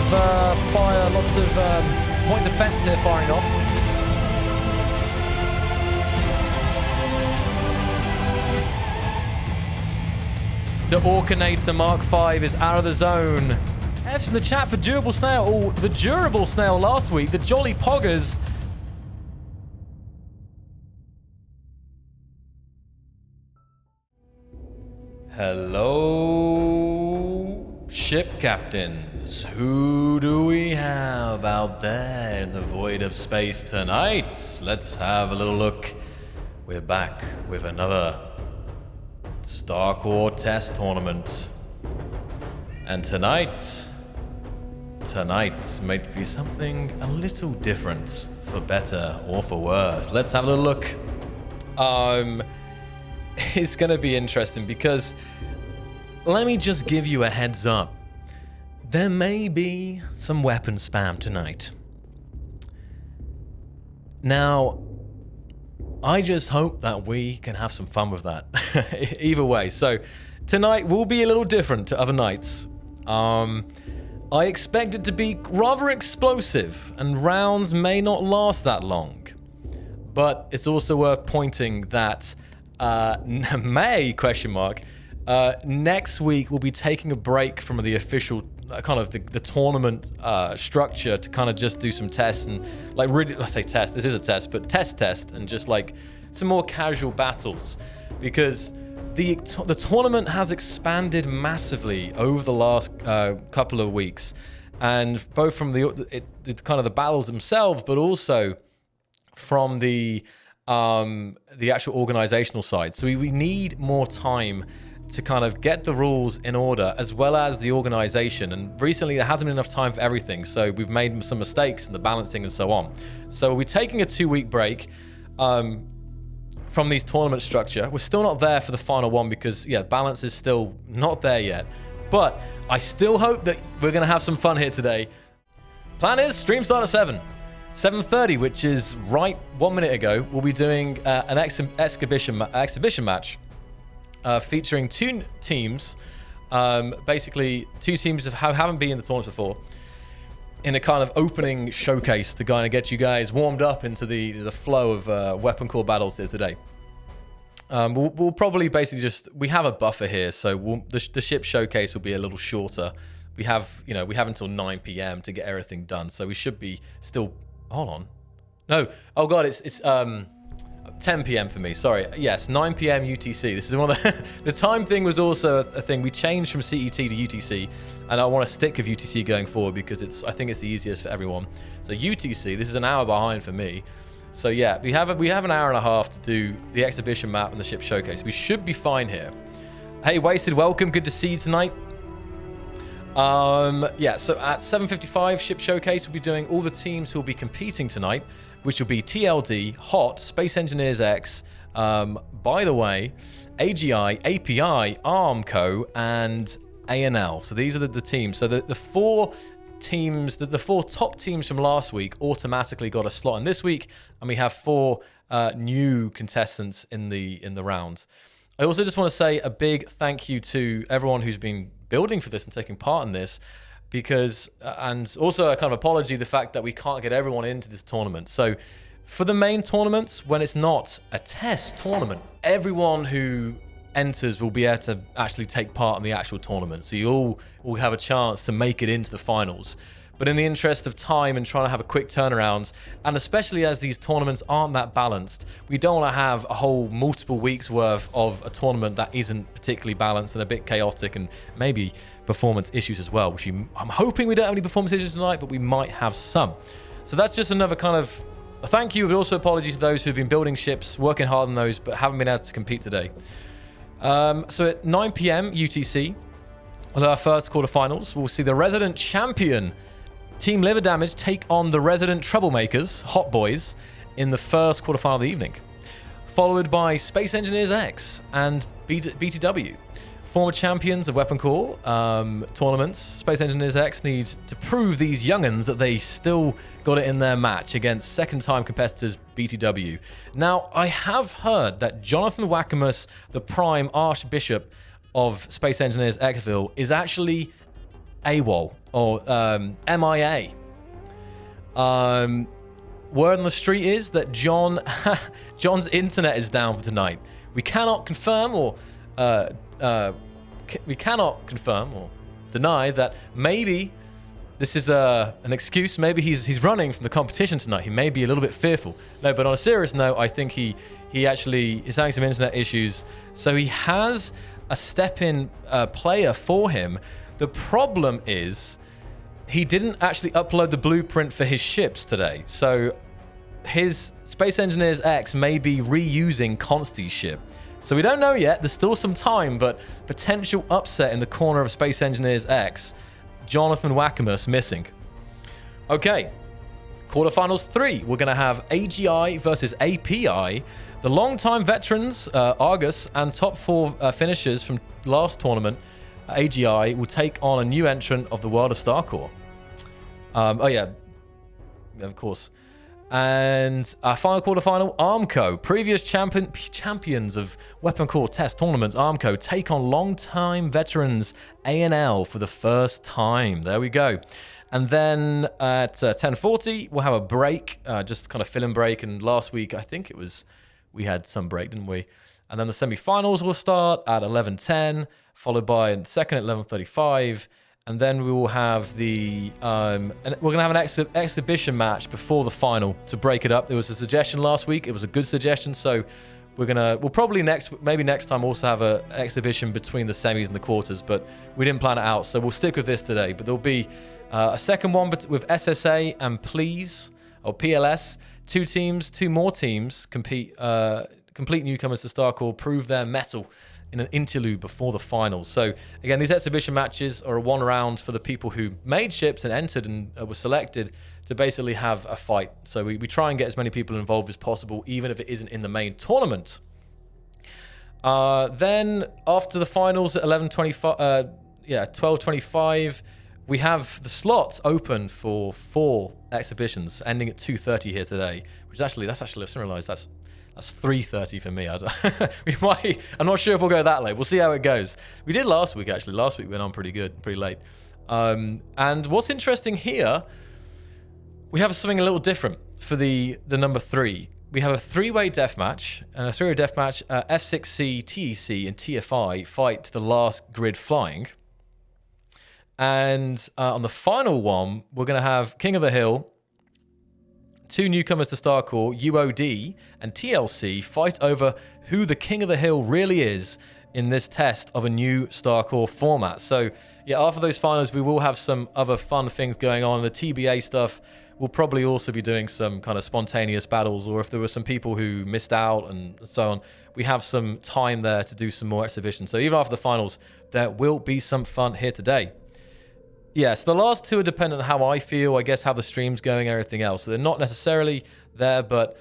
fire, lots of point defense here firing off. The Orkinator Mark V is out of the zone. F's in the chat for Durable Snail. Oh, the Durable Snail last week. The Jolly Poggers. Hello, ship captains. Who do we have out there in the void of space tonight? Let's have a little look. We're back with another WeaponCore Test Tournament. And tonight might be something a little different, for better or for worse. Let's have a little look. It's going to be interesting because let me just give you a heads up. There may be some weapon spam tonight. Now, I just hope that we can have some fun with that. Either way. So tonight will be a little different to other nights. I expect it to be rather explosive and rounds may not last that long. But it's also worth pointing that next week we'll be taking a break from the official kind of the tournament structure to kind of just do some tests and like really, I say test, this is a test, but test and just like some more casual battles, because the tournament has expanded massively over the last couple of weeks, and both from the kind of the battles themselves, but also from the actual organizational side. So we need more time to kind of get the rules in order, as well as the organization. And recently there hasn't been enough time for everything, so we've made some mistakes in the balancing and so on. So we're taking a 2-week break from these tournament structure. We're still not there for the final one because, yeah, balance is still not there yet. But I still hope that we're going to have some fun here today. Plan is stream start at 7:30, which is right 1 minute ago. We'll be doing an exhibition match featuring 2 teams, basically 2 teams who haven't been in the tournament before, in a kind of opening showcase to kind of get you guys warmed up into the flow of WeaponCore battles here today. We'll probably basically we have a buffer here, so the ship showcase will be a little shorter. We have until 9 p.m. to get everything done, so we should be still. Hold on. No. Oh god, it's 10 p.m. for me. Sorry. Yes, 9 p.m. UTC. This is one of the time thing was also a thing. We changed from CET to UTC, and I want to stick with UTC going forward because I think it's the easiest for everyone. So UTC, this is an hour behind for me. So yeah, we have an hour and a half to do the exhibition map and the ship showcase. We should be fine here. Hey, Wasted, welcome. Good to see you tonight. Yeah, so at 7:55 ship showcase, we'll be doing all the teams who will be competing tonight, which will be TLD, HOT, Space Engineers X, by the way, AGI, API, ARMCO, and ANL. So these are the teams. So the 4 teams, the 4 top teams from last week automatically got a slot in this week, and we have 4 new contestants in the round. I also just want to say a big thank you to everyone who's been building for this and taking part in this, because and also a kind of apology the fact that we can't get everyone into this tournament. So for the main tournaments, when it's not a test tournament, everyone who enters will be able to actually take part in the actual tournament, so you all will have a chance to make it into the finals. But in the interest of time and trying to have a quick turnaround, and especially as these tournaments aren't that balanced, we don't want to have a whole multiple weeks worth of a tournament that isn't particularly balanced and a bit chaotic, and maybe performance issues as well, which I'm hoping we don't have any performance issues tonight, but we might have some. So that's just another kind of a thank you, but also apology to those who've been building ships, working hard on those, but haven't been able to compete today. So at 9 p.m. UTC, with our first quarterfinals, we'll see the resident champion Team Liver Damage take on the resident troublemakers, Hot Boys, in the first quarterfinal of the evening, followed by Space Engineers X and BTW. Former champions of WeaponCore tournaments, Space Engineers X need to prove these young'uns that they still got it in their match against second-time competitors BTW. Now, I have heard that Jonathan Wackamus, the Prime Archbishop of Space Engineers Xville, is actually AWOL or MIA. Word on the street is that John's internet is down for tonight. We cannot confirm or deny that maybe this is an excuse. Maybe he's running from the competition tonight. He may be a little bit fearful. No, but on a serious note, I think he actually is having some internet issues. So he has a step-in player for him. The problem is he didn't actually upload the blueprint for his ships today. So his Space Engineers X may be reusing Consti's ship. So we don't know yet. There's still some time, but potential upset in the corner of Space Engineers X. Jonathan Wackamus missing. Okay. Quarterfinals 3. We're going to have AGI versus API. The longtime veterans, Argus, and top 4 finishers from last tournament, AGI, will take on a new entrant of the world of StarCore. Oh, yeah. Of course. And our final quarterfinal, ARMCO. Previous champions of WeaponCore Test Tournaments, ARMCO, take on longtime veterans A&L for the first time. There we go. And then at 10:40, we'll have a break, just kind of fill-in break. And last week, I think it was, we had some break, didn't we? And then the semi-finals will start at 11:10, followed by a second at 11:35. And then we will have the, and we're going to have an exhibition match before the final to break it up. There was a suggestion last week. It was a good suggestion. So we'll probably maybe next time also have an exhibition between the semis and the quarters, but we didn't plan it out. So we'll stick with this today. But there'll be a second one with SSA and Please, or PLS. Two more teams complete newcomers to StarCore, prove their mettle in an interlude before the finals. So again, these exhibition matches are a one round for the people who made ships and entered and were selected to basically have a fight. So we try and get as many people involved as possible, even if it isn't in the main tournament. Then after the finals at 12:25, we have the slots open for 4 exhibitions, ending at 2:30 here today. Which that's actually I just realised that's 3:30 for me. I'm not sure if we'll go that late. We'll see how it goes. We did last week, actually. Last week we went on pretty good, pretty late. And what's interesting here, we have something a little different for the number 3. We have a 3-way deathmatch, and a 3-way deathmatch, F6C, TEC, and TFI fight to the last grid flying. And on the final one, we're going to have King of the Hill, 2 newcomers to StarCore, UOD and TLC, fight over who the King of the Hill really is in this test of a new StarCore format. So, yeah, after those finals, we will have some other fun things going on. The TBA stuff, we'll probably also be doing some kind of spontaneous battles, or if there were some people who missed out and so on, we have some time there to do some more exhibitions. So even after the finals, there will be some fun here today. Yes, the last 2 are dependent on how I feel, I guess how the stream's going, everything else. So they're not necessarily there, but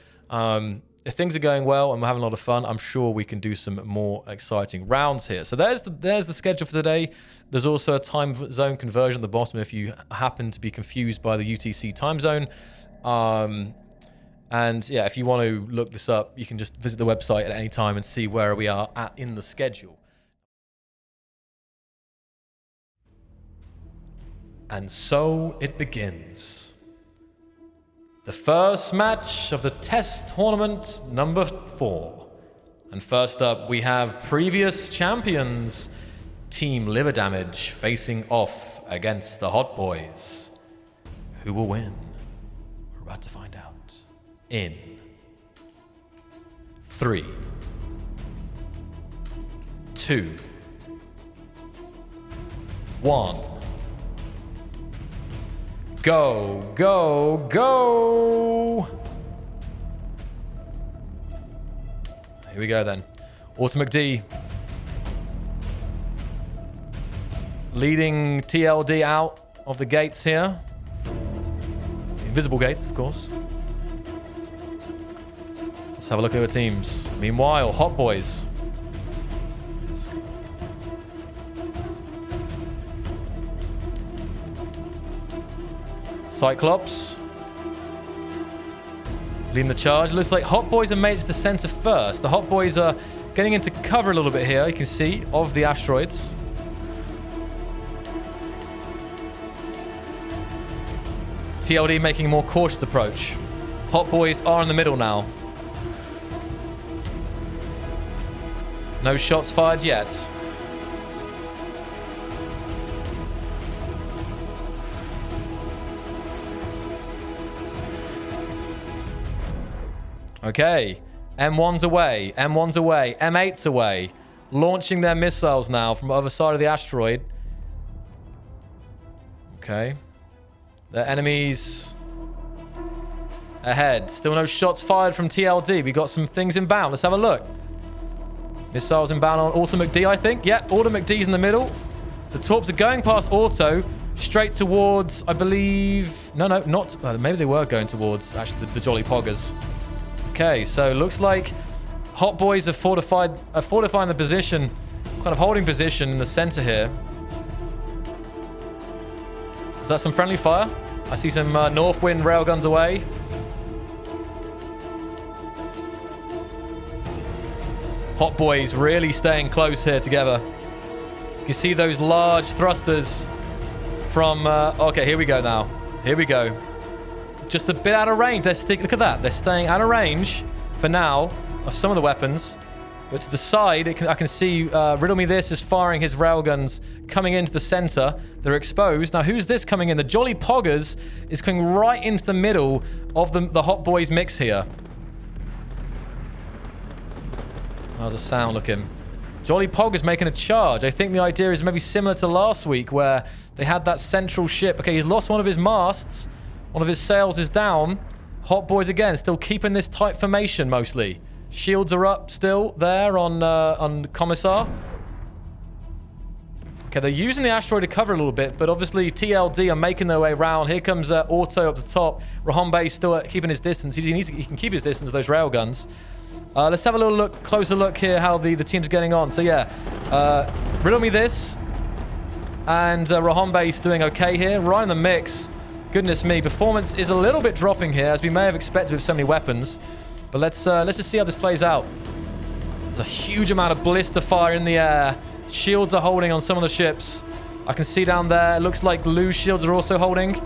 if things are going well and we're having a lot of fun, I'm sure we can do some more exciting rounds here. So there's the schedule for today. There's also a time zone conversion at the bottom if you happen to be confused by the UTC time zone. And yeah, if you want to look this up, you can just visit the website at any time and see where we are at in the schedule. And so it begins. The first match of the test tournament number 4. And first up, we have previous champions, Team Liver Damage, facing off against the Hot Boys. Who will win? We're about to find out. In 3, 2, 1. Go, go, go! Here we go then. AutoMcD leading TLD out of the gates here. Invisible gates, of course. Let's have a look at the teams. Meanwhile, Hot Boys. Cyclops leading the charge. Looks like Hot Boys have made it to the center first. The Hot Boys are getting into cover a little bit here, you can see, of the asteroids. TLD making a more cautious approach. Hot Boys are in the middle now. No shots fired yet. Okay. M1's away. M1's away. M8's away. Launching their missiles now from the other side of the asteroid. Okay. The enemies ahead. Still no shots fired from TLD. We got some things inbound. Let's have a look. Missiles inbound on Auto McD, I think. Yep, Auto McD's in the middle. The Torps are going past Auto, straight towards, I believe... No, not... maybe they were going towards, actually, the Jolly Poggers. Okay, so looks like Hot Boys are fortifying the position, kind of holding position in the center here. Is that some friendly fire? I see some North Wind railguns away. Hot Boys really staying close here together. You see those large thrusters from... okay, here we go now. Here we go. Just a bit out of range. Look at that. They're staying out of range for now of some of the weapons. But to the side, I can see Riddle Me This is firing his railguns coming into the center. They're exposed. Now, who's this coming in? The Jolly Poggers is coming right into the middle of the Hot Boys mix here. How's the sound looking? Jolly Poggers making a charge. I think the idea is maybe similar to last week where they had that central ship. Okay, he's lost one of his masts. One of his sails is down. Hot Boys again, still keeping this tight formation mostly. Shields are up still there on Commissar. Okay, they're using the asteroid to cover a little bit, but obviously TLD are making their way around. Here comes Auto up the top. Rahambe still keeping his distance. He can keep his distance with those railguns. Let's have a little closer look here how the team's getting on. So yeah, Riddle Me This and Rahambe's doing okay here. Right in the mix. Goodness me, performance is a little bit dropping here, as we may have expected with so many weapons. But let's just see how this plays out. There's a huge amount of blister fire in the air. Shields are holding on some of the ships. I can see down there. It looks like Lou's shields are also holding.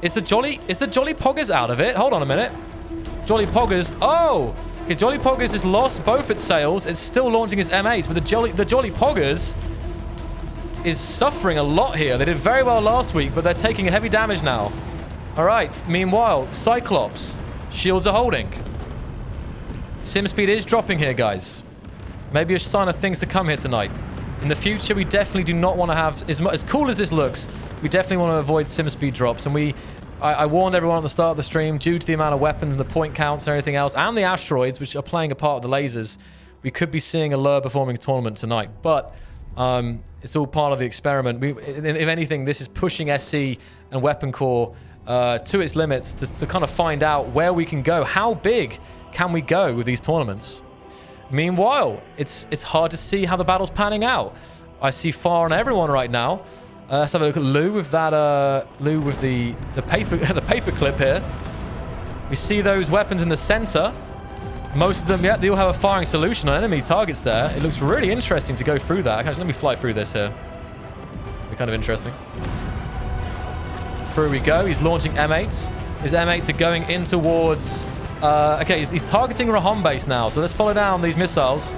Is the Jolly Poggers out of it? Hold on a minute. Jolly Poggers. Oh! Okay, Jolly Poggers has lost both its sails. It's still launching its M8s, but the Jolly Poggers is suffering a lot here. They did very well last week, but they're taking heavy damage now. All right. Meanwhile, Cyclops. Shields are holding. Sim speed is dropping here, guys. Maybe a sign of things to come here tonight. In the future, we definitely do not want to have... As cool as this looks, we definitely want to avoid sim speed drops. And I warned everyone at the start of the stream, due to the amount of weapons and the point counts and everything else, and the asteroids, which are playing a part of the lasers, we could be seeing a lower performing tournament tonight. But it's all part of the experiment. If anything, this is pushing SC and WeaponCore to its limits to kind of find out where we can go. How big can we go with these tournaments? Meanwhile, it's hard to see how the battle's panning out. I see fire on everyone right now. Let's have a look at Lou with that. Lou with the paper clip here. We see those weapons in the center. Most of them, yeah, they all have a firing solution on enemy targets there. It looks really interesting to go through that. Actually, let me fly through this here. It'll be kind of interesting. Through we go. He's launching M8s. His M8s are going in towards... okay, he's targeting Raham base now. So let's follow down these missiles.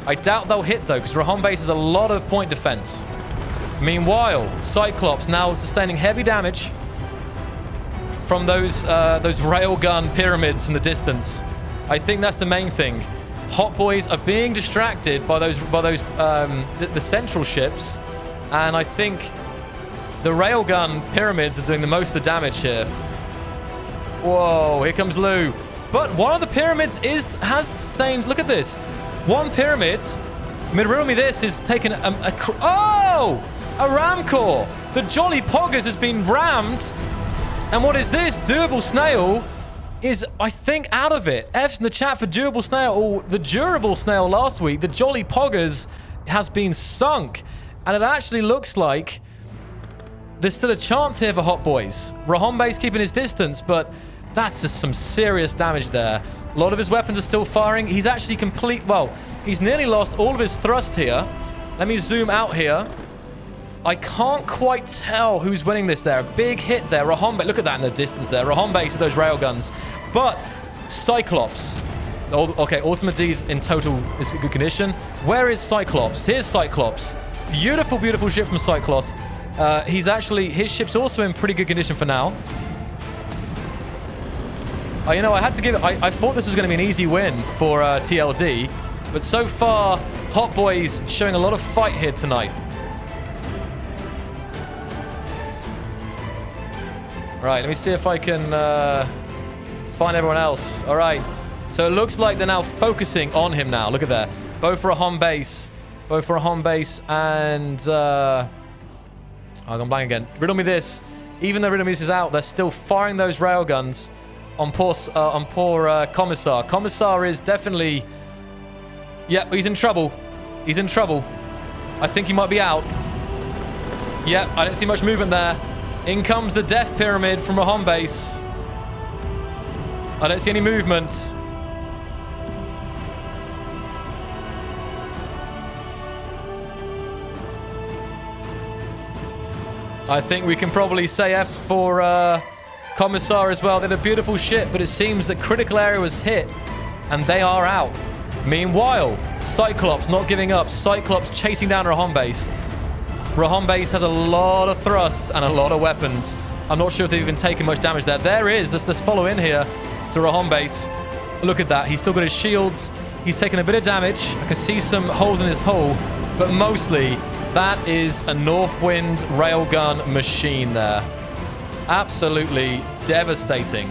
I doubt they'll hit, though, because Raham base has a lot of point defense. Meanwhile, Cyclops now sustaining heavy damage from those railgun pyramids in the distance. I think that's the main thing. Hot Boys are being distracted by the central ships, and I think the railgun pyramids are doing the most of the damage here. Whoa, here comes Lou. But one of the pyramids has sustained. Look at this. One pyramid. Riddle Me This is taken a ARMCO. The Jolly Poggers has been rammed. And what is this? Durable Snail is, I think, out of it. F's in the chat for Durable Snail. Or the Durable Snail last week. The Jolly Poggers has been sunk. And it actually looks like there's still a chance here for Hot Boys. Rahambe's keeping his distance, but that's just some serious damage there. A lot of his weapons are still firing. He's actually he's nearly lost all of his thrust here. Let me zoom out here. I can't quite tell who's winning this there. A big hit there. Rahombe, look at that in the distance there. Rahombe with those railguns. But Cyclops. Oh, okay, Ultimate D's in total is in good condition. Where is Cyclops? Here's Cyclops. Beautiful, beautiful ship from Cyclops. His ship's also in pretty good condition for now. You know, I had to give it... I thought this was going to be an easy win for TLD. But so far, Hot Boys showing a lot of fight here tonight. Right, let me see if I can find everyone else. All right. So it looks like they're now focusing on him now. Look at that. Both for a home base. Both for a home base and... I'm blank again. Riddle me this. Even though Riddle me this is out, they're still firing those railguns on poor Commissar. Commissar is definitely... Yep, he's in trouble. He's in trouble. I think he might be out. Yep, I don't see much movement there. In comes the Death Pyramid from a home base. I don't see any movement. I think we can probably say F for Commissar as well. They're a beautiful ship, but it seems that critical area was hit, and they are out. Meanwhile, Cyclops not giving up. Cyclops chasing down Rahom base. Rahom base has a lot of thrust and a lot of weapons. I'm not sure if they've even taken much damage there. There is. Let's follow in here to Rahom base. Look at that. He's still got his shields. He's taken a bit of damage. I can see some holes in his hull, but mostly that is a Northwind railgun machine there. Absolutely devastating.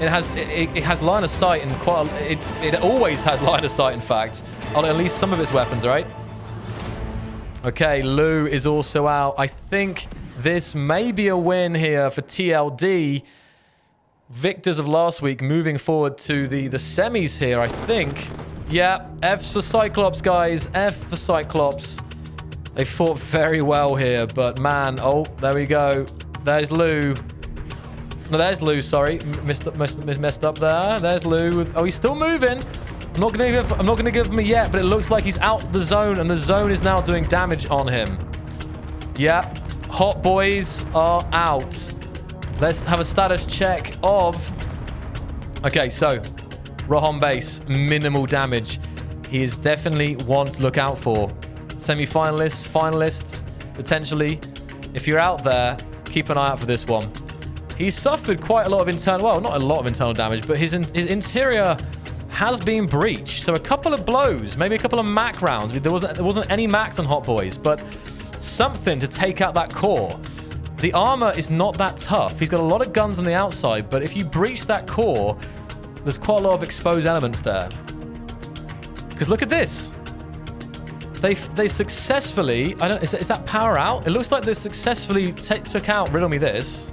It has line of sight and it always has line of sight, in fact, on at least some of its weapons, right? Okay, Lou is also out. I think this may be a win here for TLD. Victors of last week moving forward to the semis here, I think. Yeah, F for Cyclops, guys. F for Cyclops. They fought very well here, but man, oh, there we go. There's Lou. No, there's Lou, sorry. Messed up there. There's Lou. Oh, he's still moving. I'm not gonna give him a yet, but it looks like he's out the zone, and the zone is now doing damage on him. Yep. Hot Boys are out. Let's have a status check of... Okay, so Rahom base, minimal damage. He is definitely one to look out for. Semi-finalists, finalists, potentially. If you're out there, keep an eye out for this one. He's suffered quite a lot of internal... Well, not a lot of internal damage, but his interior has been breached. So a couple of blows, maybe a couple of Mac rounds. There wasn't any Macs on Hot Boys, but something to take out that core. The armor is not that tough. He's got a lot of guns on the outside, but if you breach that core, there's quite a lot of exposed elements there. Because look at this. They successfully... Is that power out? It looks like they successfully took out... Riddle me this.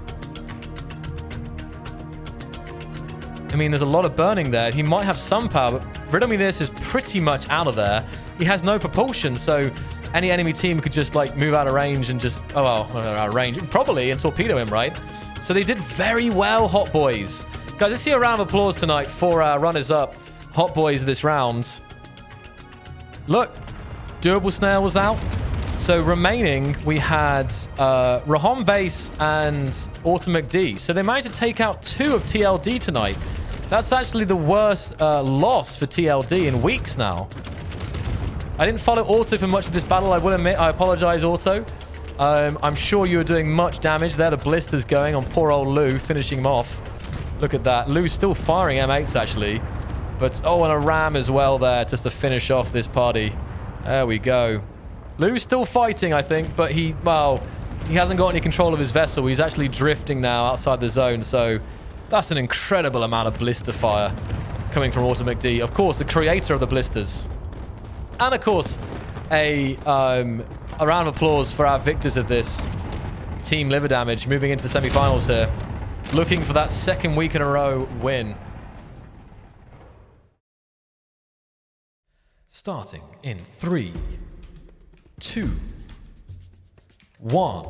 I mean, there's a lot of burning there. He might have some power, but Riddle me this is pretty much out of there. He has no propulsion, so any enemy team could just, like, move out of range and just... Oh, well, out of range. Probably, and torpedo him, right? So they did very well, Hot Boys. Guys, let's see a round of applause tonight for our runners-up Hot Boys this round. Look. Durable Snail was out. So remaining, we had Rahom Base and Automac D. So they managed to take out 2 of TLD tonight. That's actually the worst loss for TLD in weeks now. I didn't follow Auto for much of this battle, I will admit. I apologize, Auto. I'm sure you were doing much damage there. The blisters going on poor old Lou, finishing him off. Look at that. Lou's still firing M8s, actually. But, oh, and a ram as well there, just to finish off this party. There we go. Lou's still fighting, I think, but he hasn't got any control of his vessel. He's actually drifting now outside the zone, so that's an incredible amount of blister fire coming from Automac D. Of course, the creator of the blisters. And, of course, a round of applause for our victors of this Team Liver Damage moving into the semi-finals here. Looking for that second week in a row win. Starting in 3, 2, 1.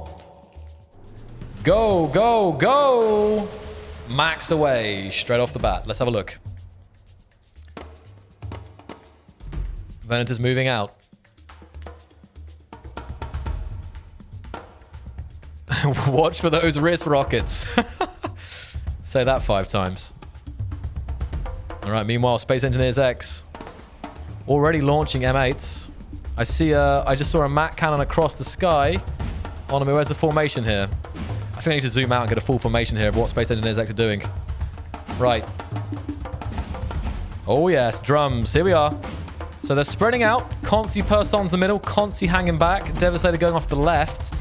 Go, go, go! Max away, straight off the bat. Let's have a look. Venator's moving out. Watch for those wrist rockets. Say that 5 times. All right, meanwhile, Space Engineers X already launching M8s. I see, I just saw a MAC cannon across the sky. On me, where's the formation here? I think I need to zoom out and get a full formation here of what Space Engineers X are doing. Right. Oh yes, drums. Here we are. So they're spreading out. Consti Person's the middle. Consti hanging back. Devastator going off to the left.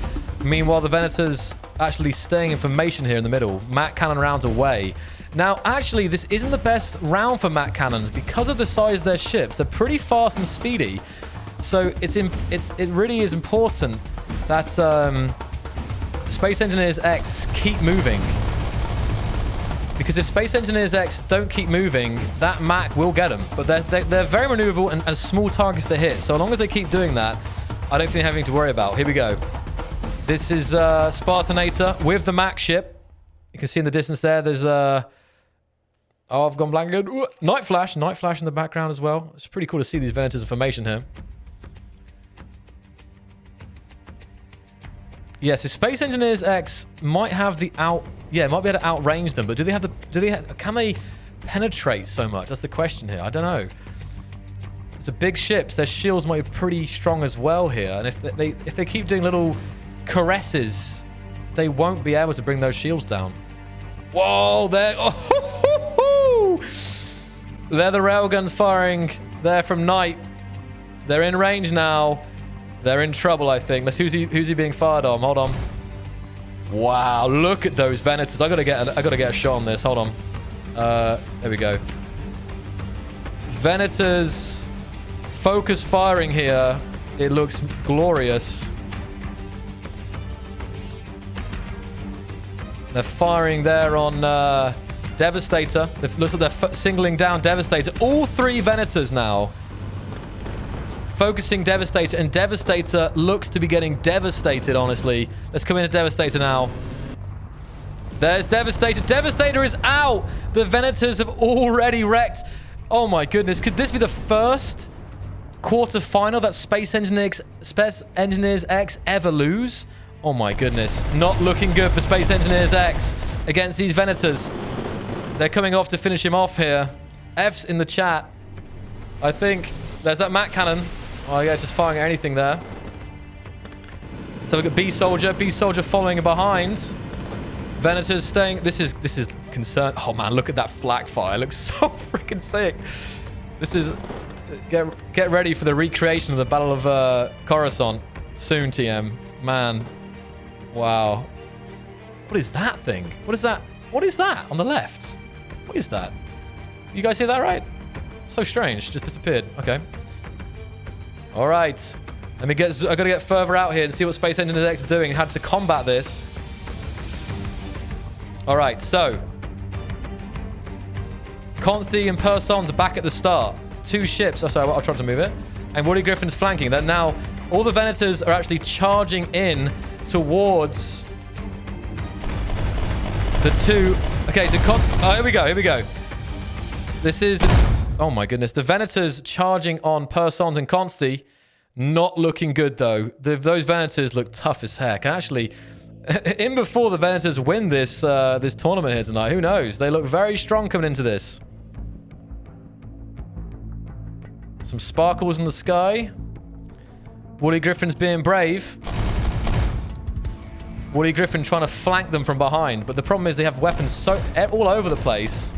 Meanwhile, the Venators actually staying in formation here in the middle. MAC cannon rounds away. Now, actually, this isn't the best round for MAC cannons because of the size of their ships. They're pretty fast and speedy. So it really is important that Space Engineers X keep moving. Because if Space Engineers X don't keep moving, that MAC will get them. But they're very maneuverable and small targets to hit. So as long as they keep doing that, I don't think they have anything to worry about. Here we go. This is Spartanator with the MAC ship. You can see in the distance there, there's... oh, I've gone blank again. Ooh, Night Flash in the background as well. It's pretty cool to see these Venators in formation here. Yeah, so Space Engineers X might have the might be able to outrange them, but can they penetrate so much? That's the question here. I don't know. It's a big ships. Their shields might be pretty strong as well here, and if they keep doing little caresses, they won't be able to bring those shields down. Whoa, they're they're the railguns firing. They're from Night. They're in range now. They're in trouble, I think. Who's he being fired on? Hold on. Wow, look at those Venators. I gotta get a shot on this. Hold on. There we go. Venators focus firing here. It looks glorious. They're firing there on Devastator. It looks like they're singling down Devastator. All 3 Venators now. Focusing Devastator, and Devastator looks to be getting devastated, honestly. Let's come into Devastator now. There's Devastator. Devastator is out! The Venators have already wrecked. Oh my goodness. Could this be the first quarterfinal that Space Engineers X ever lose? Oh my goodness. Not looking good for Space Engineers X against these Venators. They're coming off to finish him off here. F's in the chat. I think there's that MAC cannon. Oh yeah, just firing at anything there. So we've got B-Soldier. B-Soldier following behind. Venators staying... This is concerned. Oh man, look at that flak fire. It looks so freaking sick. This is... Get ready for the recreation of the Battle of Coruscant. Soon, TM. Man. Wow. What is that thing? What is that? What is that on the left? What is that? You guys see that right? So strange. Just disappeared. Okay. All right. I gotta get further out here and see what Space Engineers X are doing and how to combat this. All right, so Consti and Persons are back at the start. 2 ships. Oh, sorry, I'll try to move it. And Woody Griffin's flanking. Then now all the Venators are actually charging in towards the 2. Okay, so oh, here we go. Here we go. This is oh my goodness. The Venators charging on Persons and Consti. Not looking good, though. Those Venators look tough as heck. Actually, in before the Venators win this this tournament here tonight, who knows? They look very strong coming into this. Some sparkles in the sky. Woody Griffin's being brave. Woody Griffin trying to flank them from behind. But the problem is they have weapons all over the place.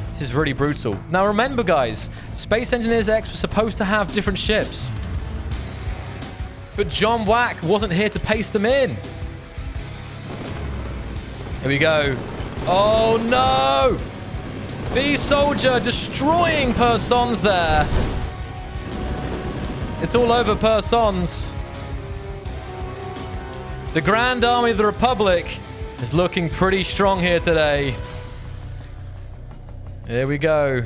This is really brutal. Now remember, guys, Space Engineers X was supposed to have different ships. But John Wack wasn't here to paste them in. Here we go. Oh no! B-Soldier destroying Persons there. It's all over Persons. The Grand Army of the Republic is looking pretty strong here today. Here we go.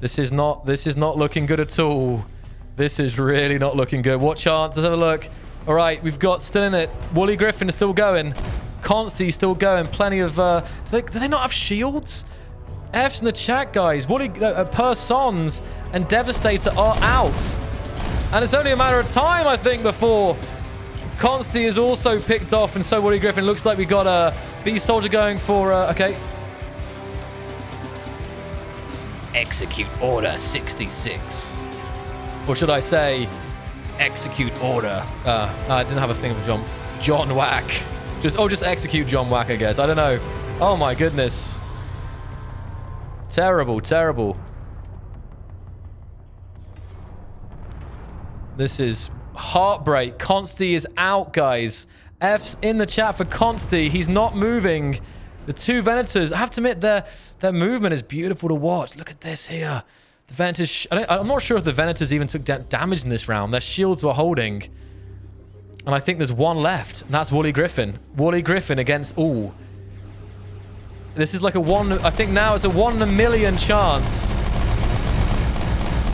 This is not looking good at all. This is really not looking good. What chance? Let's have a look. All right, we've got still in it. Wooly Griffin is still going. Consti still going. Plenty of... do they not have shields? F's in the chat, guys. Persons and Devastator are out. And it's only a matter of time, I think, before Consti is also picked off, and so Woody Griffin. Looks like we got a Beast Soldier going for, okay. Execute Order 66. Or should I say, Execute Order. I didn't have a thing for John Whack. Just execute John Whack, I guess. I don't know. Oh my goodness. Terrible, terrible. This is heartbreak. Consti is out, guys. F's in the chat for Consti. He's not moving. The two Venators, I have to admit, their movement is beautiful to watch. Look at this here. The Venators, I'm not sure if the Venators even took damage in this round. Their shields were holding. And I think there's one left. And that's Wooly Griffin. Wooly Griffin against... Ooh. This is like a one... I think now it's a 1 in a million chance.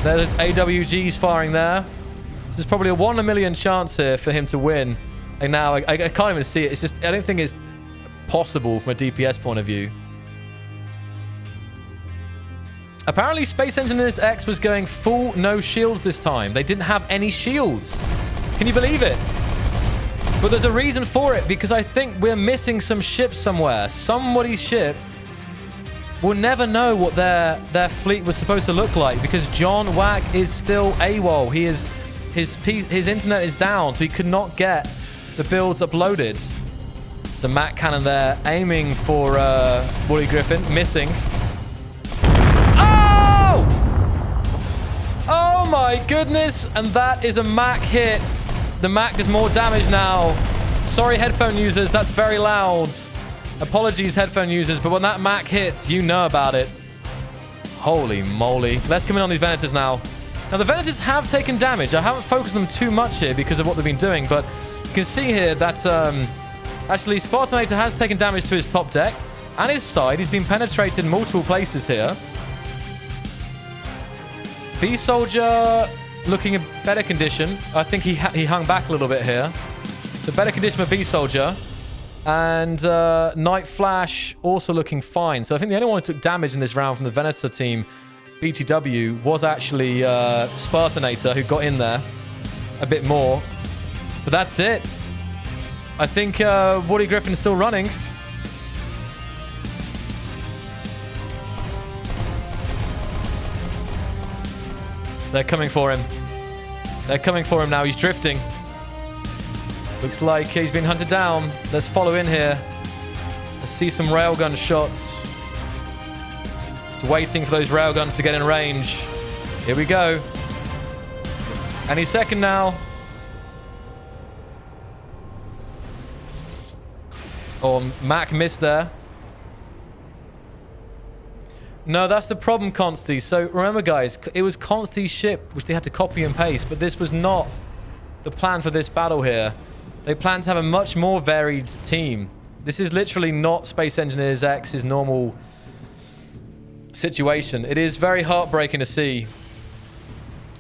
There's AWGs firing there. This is probably a 1 in a million chance here for him to win. And now I can't even see it. It's just... I don't think it's possible from a DPS point of view. Apparently Space Engineers X was going full no shields this time. They didn't have any shields. Can you believe it? But there's a reason for it, because I think we're missing some ships somewhere. Somebody's ship will never know what their fleet was supposed to look like, because John Whack is still AWOL. His internet is down, so he could not get the builds uploaded. There's a Mac cannon there, aiming for Wooly Griffin, missing. Oh! Oh my goodness! And that is a Mac hit. The Mac does more damage now. Sorry, headphone users, that's very loud. Apologies, headphone users, but when that Mac hits, you know about it. Holy moly. Let's come in on these Venators now. Now, the Venators have taken damage. I haven't focused on them too much here because of what they've been doing, but you can see here that actually Spartanator has taken damage to his top deck and his side. He's been penetrated in multiple places here. Beast Soldier looking in better condition. I think he hung back a little bit here. So better condition for Beast Soldier. And Night Flash also looking fine. So I think the only one who took damage in this round from the Venator team, BTW, was actually Spartanator, who got in there a bit more. But that's it. I think Woody Griffin's still running. They're coming for him. They're coming for him now. He's drifting. Looks like he's been hunted down. Let's follow in here. Let's see some railgun shots. Just waiting for those railguns to get in range. Here we go. And he's second now. Oh, Mac missed there. No, that's the problem, Consti. So remember, guys, it was Consti's ship, which they had to copy and paste, but this was not the plan for this battle here. They planned to have a much more varied team. This is literally not Space Engineers X's normal situation. It is very heartbreaking to see.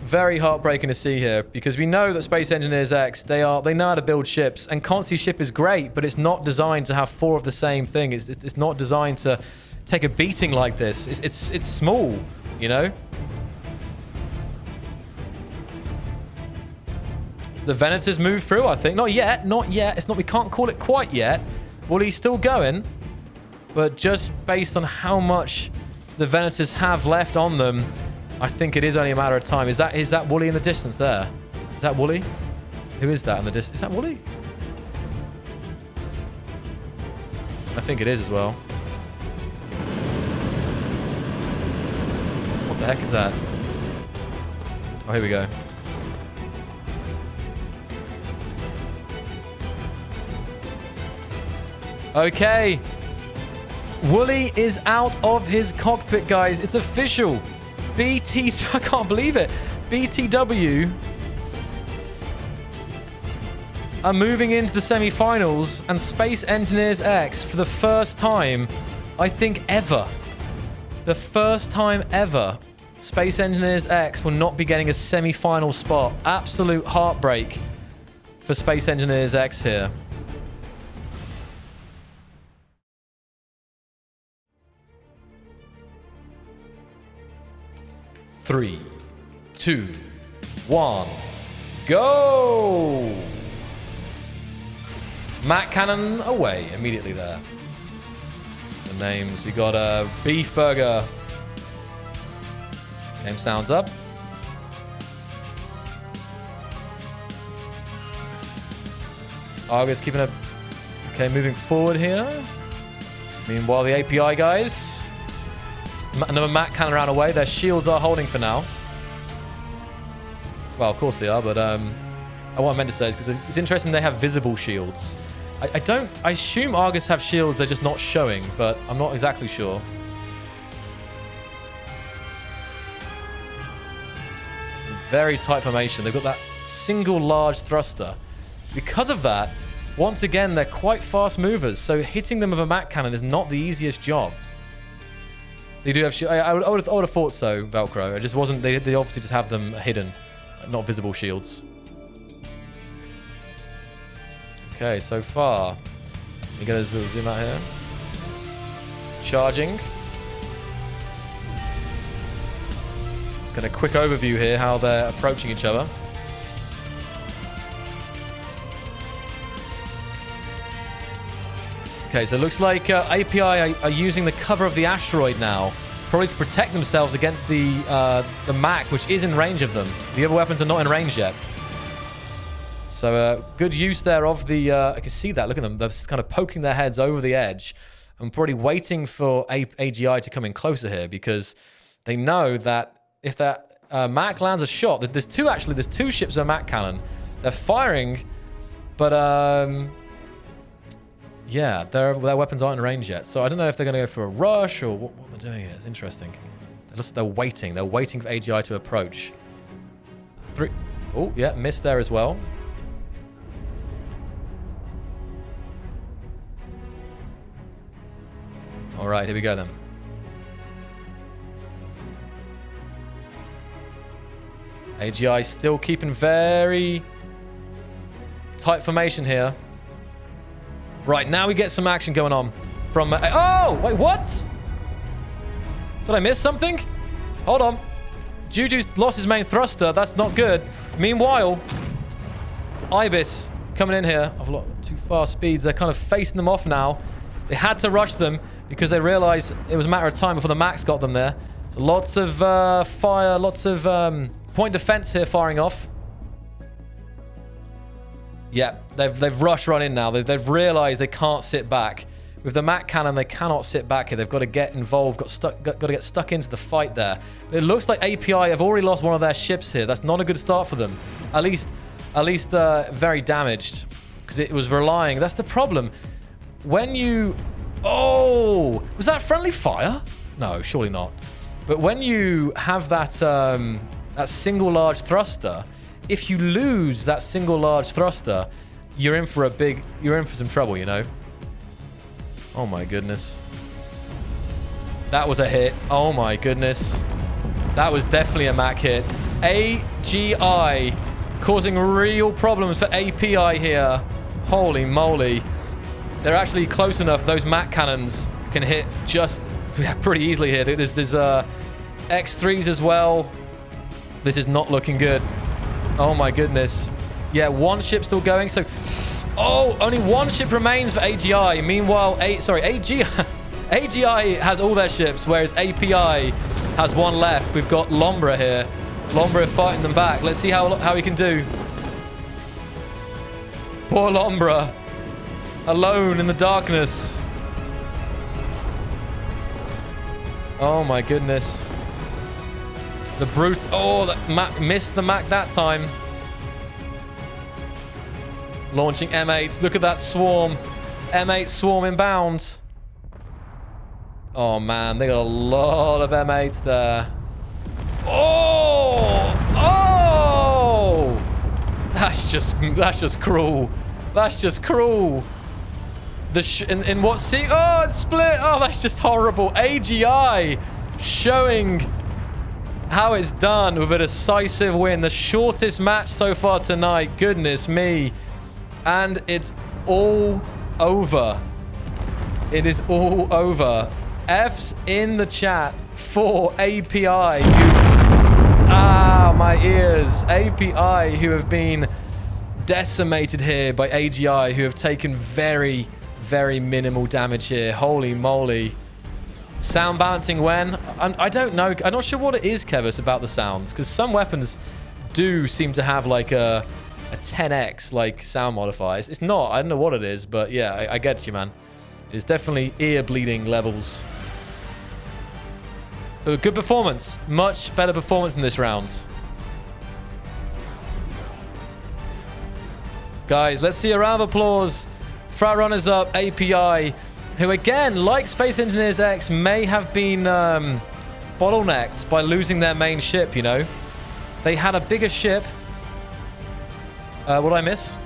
Very heartbreaking to see here, because we know that Space Engineers X, they know how to build ships, and Consti's ship is great, but it's not designed to have 4 of the same thing. It's not designed to take a beating like this. It's small, you know? The Venators move through, I think. Not yet, not yet. It's not, we can't call it quite yet. Well, he's still going, but just based on how much the Venators have left on them, I think it is only a matter of time. Is that Wooly in the distance there? Is that Wooly? Who is that in the distance? Is that Wooly? I think it is as well. What the heck is that? Oh, here we go. Okay. Wooly is out of his cockpit, guys. It's official. I can't believe it. BTW are moving into the semi-finals, and Space Engineers X, for the first time, I think ever, the first time ever, Space Engineers X will not be getting a semi-final spot. Absolute heartbreak for Space Engineers X here. Three, 2, 1, go! Mac cannon away immediately there. The names, we got a beef burger. Game sounds up. Argus keeping a... Okay, moving forward here. Meanwhile, the API guys. Another Mac cannon round away. Their shields are holding for now. Well, of course they are, but what I meant to say is because it's interesting they have visible shields. I assume Argus have shields, they're just not showing, but I'm not exactly sure. Very tight formation. They've got that single large thruster. Because of that, once again, they're quite fast movers, so hitting them with a Mac cannon is not the easiest job. They do have shields. I would have thought so, Velcro. It just wasn't. They obviously just have them hidden, not visible shields. Okay, so far. You get a zoom out here. Charging. Just get a quick overview here how they're approaching each other. Okay, so it looks like API are using the cover of the asteroid now, probably to protect themselves against the Mac, which is in range of them. The other weapons are not in range yet. So good use there of the... I can see that. Look at them. They're kind of poking their heads over the edge. I'm probably waiting for AGI to come in closer here because they know that if that Mac lands a shot... There's two ships of Mac cannon. They're firing, but... yeah, their weapons aren't in range yet. So I don't know if they're going to go for a rush or what they're doing here. It's interesting. They're waiting. They're waiting for AGI to approach. Oh, yeah, missed there as well. All right, here we go then. AGI still keeping very tight formation here. Right, now we get some action going on from... oh, wait, what? Did I miss something? Hold on. Juju's lost his main thruster. That's not good. Meanwhile, Ibis coming in here. I've got too fast speeds. They're kind of facing them off now. They had to rush them because they realized it was a matter of time before the Max got them there. So lots of fire, lots of point defense here firing off. Yeah, they've rushed right in now. They've realized they can't sit back. With the Mac cannon, they cannot sit back here. They've got to get involved, got to get stuck into the fight there. But it looks like API have already lost one of their ships here. That's not a good start for them. At least very damaged because it was relying. That's the problem. When you... Oh! Was that friendly fire? No, surely not. But when you have that that single large thruster, if you lose that single large thruster, you're in for some trouble, you know? Oh my goodness. That was a hit. Oh my goodness. That was definitely a Mac hit. AGI causing real problems for API here. Holy moly. They're actually close enough. Those Mac cannons can hit just pretty easily here. There's X3s as well. This is not looking good. Oh my goodness. Yeah, one ship still going. So, oh, only one ship remains for AGI. Meanwhile, AGI has all their ships, whereas API has one left. We've got Lombra here. Lombra fighting them back. Let's see how he can do. Poor Lombra. Alone in the darkness. Oh my goodness. The brute. Oh, that Mac missed the Mac that time. Launching M8s. Look at that swarm. M8 swarm inbound. Oh man, they got a lot of M8s there. Oh! Oh! That's just cruel. That's just cruel. In what scene? Oh, it's split. Oh, that's just horrible. AGI showing how it's done with a decisive win. The shortest match so far tonight. Goodness me. And it's all over. It is all over. F's in the chat for API. My ears. API who have been decimated here by AGI, who have taken very, very minimal damage here. Holy moly. Sound balancing when? I don't know. I'm not sure what it is, Kevis, about the sounds, because some weapons do seem to have like a 10x like sound modifier. It's not. I don't know what it is, but yeah, I get you, man. It's definitely ear bleeding levels. But good performance. Much better performance in this round. Guys, let's see a round of applause for our runners-up, API, who again, like Space Engineers X, may have been bottlenecked by losing their main ship, you know. They had a bigger ship. What did I miss?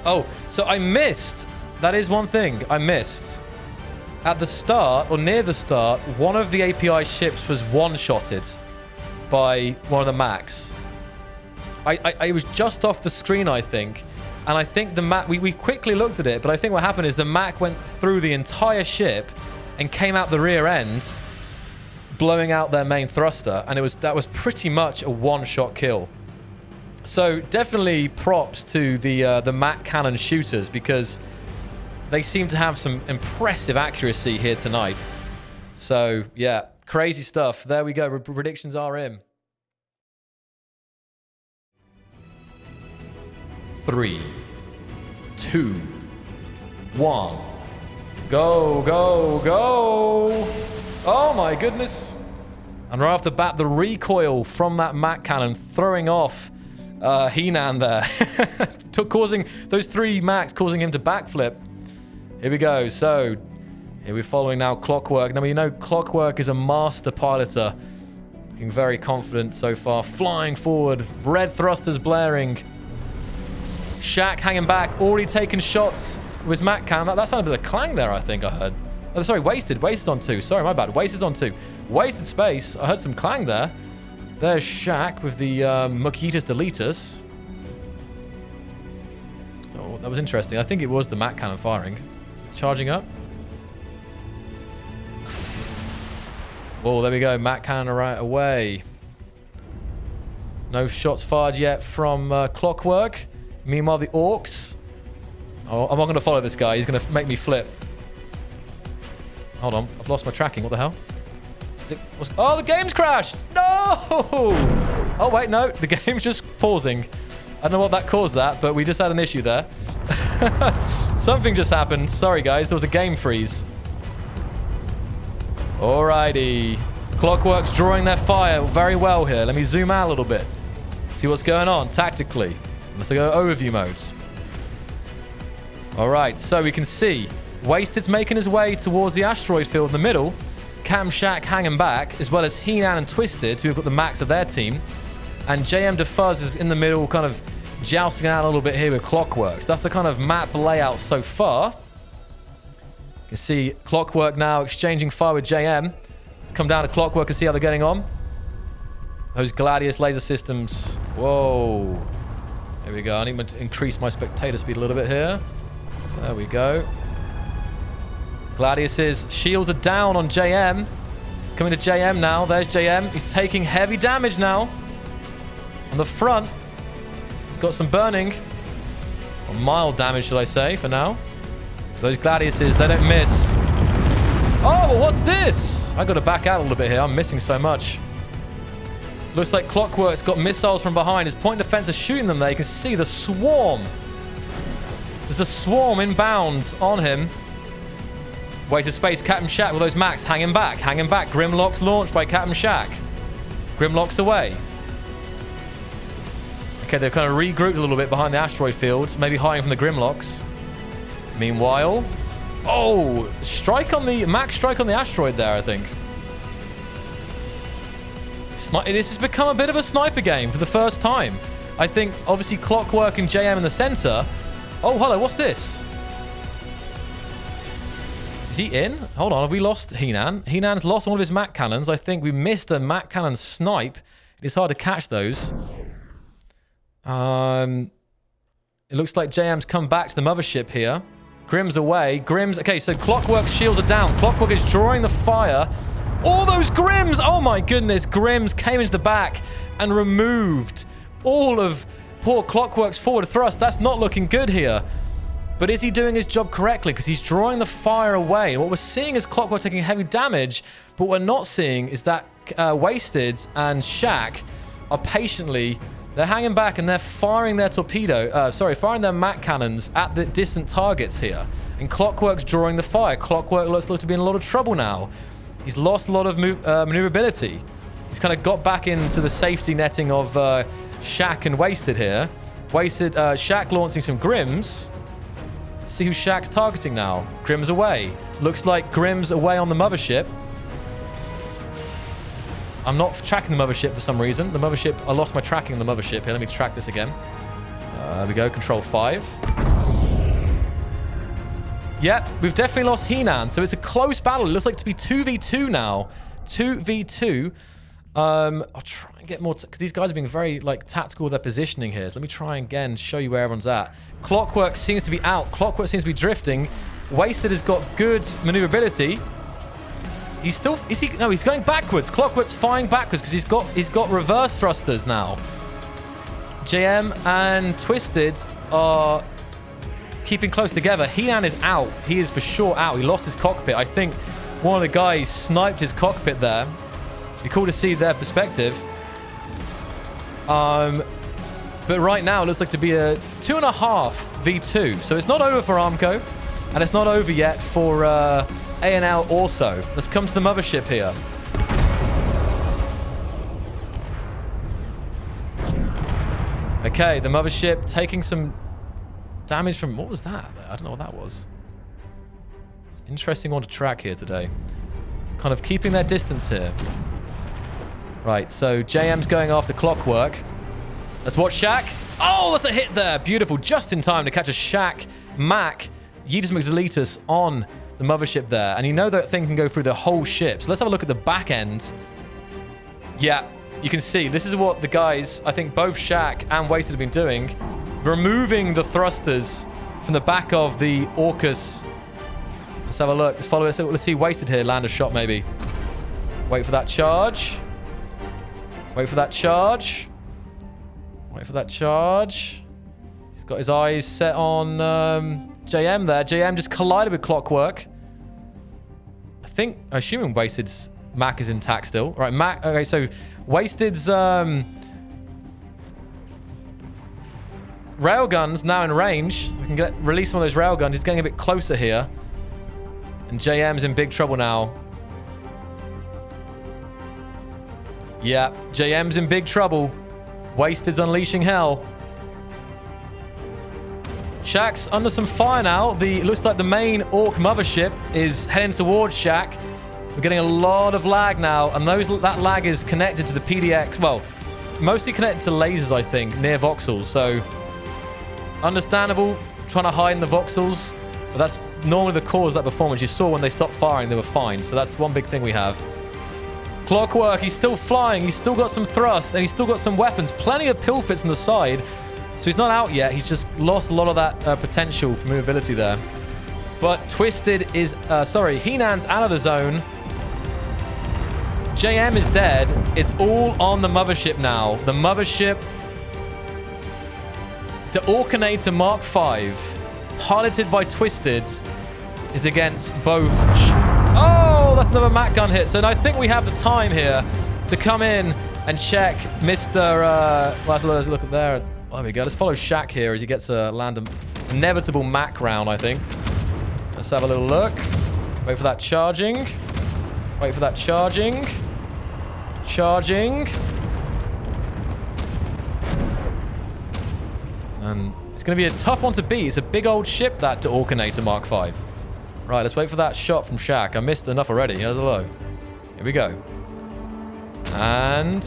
Oh, so I missed. That is one thing I missed. At the start, or near the start, one of the API ships was one-shotted by one of the Macs. I was just off the screen, I think. And I think the Mac... We quickly looked at it, but I think what happened is the Mac went through the entire ship and came out the rear end, blowing out their main thruster. And that was pretty much a one-shot kill. So definitely props to the Mac cannon shooters, because they seem to have some impressive accuracy here tonight. So, yeah, crazy stuff. There we go. Predictions are in. 3, 2, 1. Go, go, go. Oh, my goodness. And right off the bat, the recoil from that Mac cannon throwing off Heenan there. Causing those 3 Macs, causing him to backflip. Here we go. So, here we're following now Clockwork. Now, you know Clockwork is a master piloter. Looking very confident so far. Flying forward. Red thrusters blaring. Shaq hanging back. Already taken shots with his Mac cannon. That sounded a bit of clang there, I think I heard. Oh, sorry, Wasted. Wasted's on 2. Sorry, my bad. Wasted's on 2. Wasted space. I heard some clang there. There's Shaq with the Mokitas Deletus. Oh, that was interesting. I think it was the Mac cannon firing. Charging up. Oh, there we go. Mac cannon right away. No shots fired yet from Clockwork. Meanwhile, the Orcs. Oh, I'm not going to follow this guy. He's going to make me flip. Hold on. I've lost my tracking. What the hell? Oh, the game's crashed. No! Oh, wait, no. The game's just pausing. I don't know what that caused that, but we just had an issue there. Something just happened. Sorry, guys. There was a game freeze. Alrighty. Clockwork's drawing their fire very well here. Let me zoom out a little bit. See what's going on tactically. Let's go overview modes. Alright, so we can see Wasted's making his way towards the asteroid field in the middle. Cam Shack hanging back, as well as Heenan and Twisted, who have got the max of their team. And JM DeFuzz is in the middle, kind of jousting out a little bit here with Clockwork. So that's the kind of map layout so far. You can see Clockwork now exchanging fire with JM. Let's come down to Clockwork and see how they're getting on. Those Gladius laser systems. Whoa. There we go. I need to increase my spectator speed a little bit here. There we go. Gladius's shields are down on JM. He's coming to JM now. There's JM. He's taking heavy damage now. On the front, he's got some burning. Or mild damage, should I say, for now. Those Gladiuses, they don't miss. Oh, well, what's this? I got to back out a little bit here. I'm missing so much. Looks like Clockwork's got missiles from behind. His point defense is shooting them there. You can see the swarm. There's a swarm inbound on him. Wasted space. Captain Shack with those Macs hanging back. Hanging back. Grimlock's launched by Captain Shack. Grimlock's away. Okay, they're kind of regrouped a little bit behind the asteroid field. Maybe hiding from the Grimlocks. Meanwhile... Oh! Strike on the... Max strike on the asteroid there, I think. This has become a bit of a sniper game for the first time. I think, obviously, Clockwork and JM in the center. Oh, hello, what's this? Is he in? Hold on, have we lost Heenan? Heenan's lost one of his Mac cannons. I think we missed a Mac cannon snipe. It's hard to catch those. It looks like JM's come back to the mothership here. Grim's away. Grim's... Okay, so Clockwork's shields are down. Clockwork is drawing the fire. All those Grims! Oh my goodness. Grims came into the back and removed all of poor Clockwork's forward thrust. That's not looking good here. But is he doing his job correctly? Because he's drawing the fire away. What we're seeing is Clockwork taking heavy damage, but what we're not seeing is that Wasted and Shaq are patiently... They're hanging back and they're firing their firing their MAC cannons at the distant targets here. And Clockwork's drawing the fire. Clockwork looks to be in a lot of trouble now. He's lost a lot of maneuverability. He's kind of got back into the safety netting of Shaq and Wasted here. Shaq launching some Grims. Let's see who Shaq's targeting now. Grims away. Looks like Grims away on the mothership. I'm not tracking the mothership for some reason. The mothership, I lost my tracking on the mothership here. Let me track this again. There we go, control 5. Yep, we've definitely lost Heenan. So it's a close battle. It looks like to be 2v2 now. 2v2. I'll try and get more... Because these guys are being very tactical with their positioning here. So let me try and again show you where everyone's at. Clockwork seems to be out. Clockwork seems to be drifting. Wasted has got good maneuverability. He's still... Is he... No, he's going backwards. Clockwork's flying backwards because he's got reverse thrusters now. JM and Twisted are keeping close together. Heenan is out. He is for sure out. He lost his cockpit. I think one of the guys sniped his cockpit there. It'd be cool to see their perspective. But right now it looks like to be a 2.5 v2. So it's not over for ARMCO. And it's not over yet for... ANL also. Let's come to the mothership here. Okay, the mothership taking some damage from... What was that? I don't know what that was. It's an interesting one to track here today. Kind of keeping their distance here. Right, so JM's going after Clockwork. Let's watch Shaq. Oh, that's a hit there. Beautiful. Just in time to catch a Shaq Mac Yeetus McDeletus on the mothership there. And you know that thing can go through the whole ship. So let's have a look at the back end. Yeah, you can see. This is what the guys, I think both Shaq and Wasted have been doing. Removing the thrusters from the back of the Orcus. Let's have a look. Let's follow it. Let's see Wasted here. Land a shot maybe. Wait for that charge. Wait for that charge. Wait for that charge. He's got his eyes set on... JM there. JM just collided with Clockwork. Assuming Wasted's Mac is intact still. Right, Mac. Okay, so Wasted's railguns now in range. So we can release some of those railguns. He's getting a bit closer here. And JM's in big trouble now. Yeah, JM's in big trouble. Wasted's unleashing hell. Shaq's under some fire now. It looks like the main Orc mothership is heading towards Shaq. We're getting a lot of lag now, and that lag is connected to the PDX. Well, mostly connected to lasers, I think, near voxels. So, understandable, trying to hide in the voxels. But that's normally the cause of that performance. You saw when they stopped firing, they were fine. So that's one big thing we have. Clockwork, he's still flying. He's still got some thrust, and he's still got some weapons. Plenty of pill fits on the side. So he's not out yet. He's just lost a lot of that potential for movability there. But Twisted is... Heenan's out of the zone. JM is dead. It's all on the mothership now. The mothership... The Orcanator Mark V, piloted by Twisted, is against both... Oh, that's another Mac gun hit. So I think we have the time here to come in and check Mr... let's look at there. There we go. Let's follow Shaq here as he gets a inevitable Mac round, I think. Let's have a little look. Wait for that charging. Wait for that charging. Charging. And it's going to be a tough one to beat. It's a big old ship, that Orcanator Mark V. Right, let's wait for that shot from Shaq. I missed enough already. Here's a low. Here we go. And...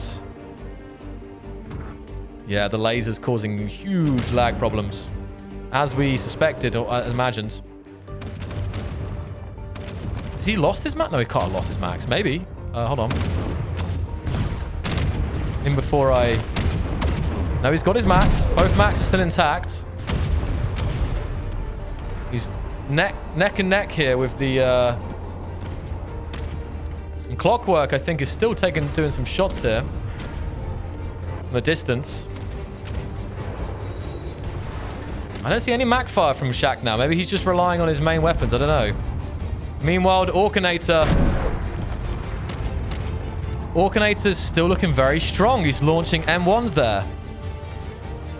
yeah, the laser's causing huge lag problems. As we suspected or imagined. Has he lost his max? No, he can't have lost his max. Maybe. Hold on. In before I... No, he's got his max. Both max are still intact. He's neck and neck here with the... And Clockwork, I think, is still doing some shots here. From the distance. I don't see any Mac fire from Shaq now. Maybe he's just relying on his main weapons. I don't know. Meanwhile, the Orkanator's still looking very strong. He's launching M1s there.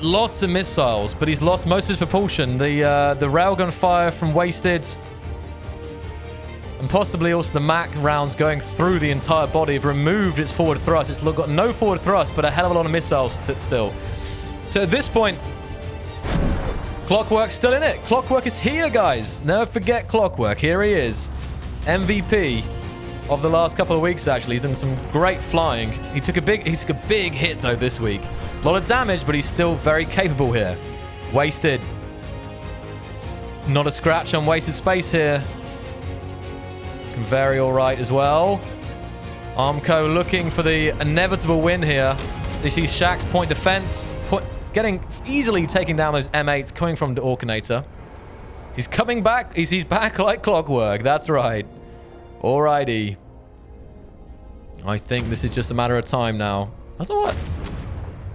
Lots of missiles, but he's lost most of his propulsion. The railgun fire from Wasted, and possibly also the Mac rounds going through the entire body have removed its forward thrust. It's got no forward thrust, but a hell of a lot of missiles still. So at this point, Clockwork's still in it. Clockwork is here, guys. Never forget Clockwork. Here he is. MVP of the last couple of weeks, actually. He's done some great flying. He took a big hit, though, this week. A lot of damage, but he's still very capable here. Wasted. Not a scratch on Wasted space here. Very all right as well. ARMCO looking for the inevitable win here. They see Shaq's point defense, getting easily taking down those M8s coming from the Orkanator. He's coming back. He's back like Clockwork. That's right. Alrighty. I think this is just a matter of time now. That's what.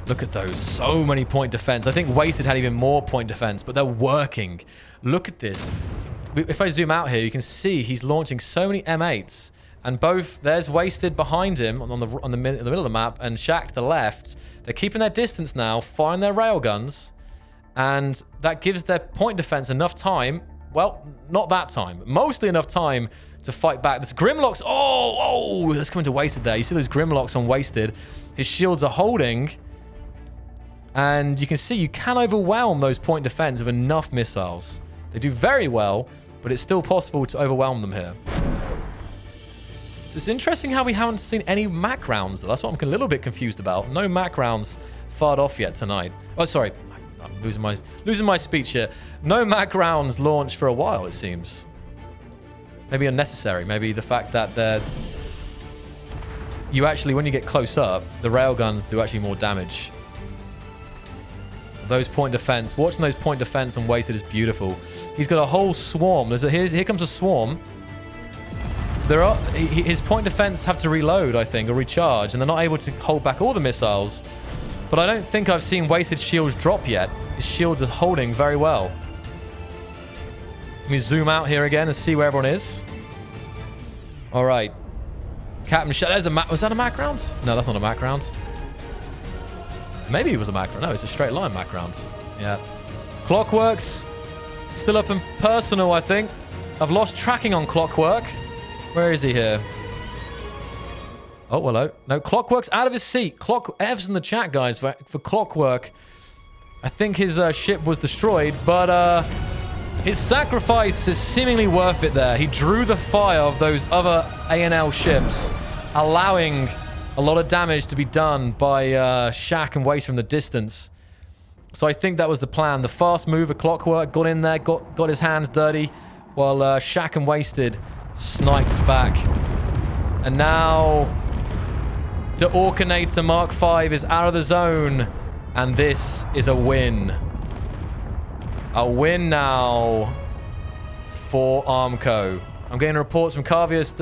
Look at those. So many point defense. I think Wasted had even more point defense, but they're working. Look at this. If I zoom out here, you can see he's launching so many M8s. And both, there's Wasted behind him in the middle of the map, and Shaq to the left. They're keeping their distance now, firing their railguns. And that gives their point defense enough time. Well, not that time. Mostly enough time to fight back. This Grimlock's... Oh, let's come into Wasted there. You see those Grimlocks on Wasted. His shields are holding. And you can see you can overwhelm those point defense with enough missiles. They do very well, but it's still possible to overwhelm them here. So it's interesting how we haven't seen any Mac rounds, though. That's what I'm a little bit confused about. No Mac rounds fired off yet tonight. Oh, sorry. I'm losing my speech here. No Mac rounds launched for a while, it seems. Maybe unnecessary. Maybe the fact that you actually, when you get close up, the railguns do actually more damage. Those point defense, watching those point defense on Wasted is beautiful. He's got a whole swarm. Here comes a swarm. So his point defense have to reload, I think, or recharge, and they're not able to hold back all the missiles. But I don't think I've seen Wasted shields drop yet. His shields are holding very well. Let me zoom out here again and see where everyone is. All right. Captain Shaq. There's a Mac. Was that a Mac round? No, that's not a Mac round. Maybe it was a Mac round. No, it's a straight line Mac round. Yeah. Clockwork's still up in personal, I think. I've lost tracking on Clockwork. Where is he here? Oh, hello. No, Clockwork's out of his seat. F's in the chat, guys, for Clockwork. I think his ship was destroyed, but his sacrifice is seemingly worth it there. He drew the fire of those other ANL ships, allowing a lot of damage to be done by Shaq and Waste from the distance. So I think that was the plan. The fast mover Clockwork got in there, got his hands dirty, while Shaq and Wasted snipes back. And now the Orkanator Mark V is out of the zone, and this is a win. A win now for ARMCO. I'm getting reports from Carvius.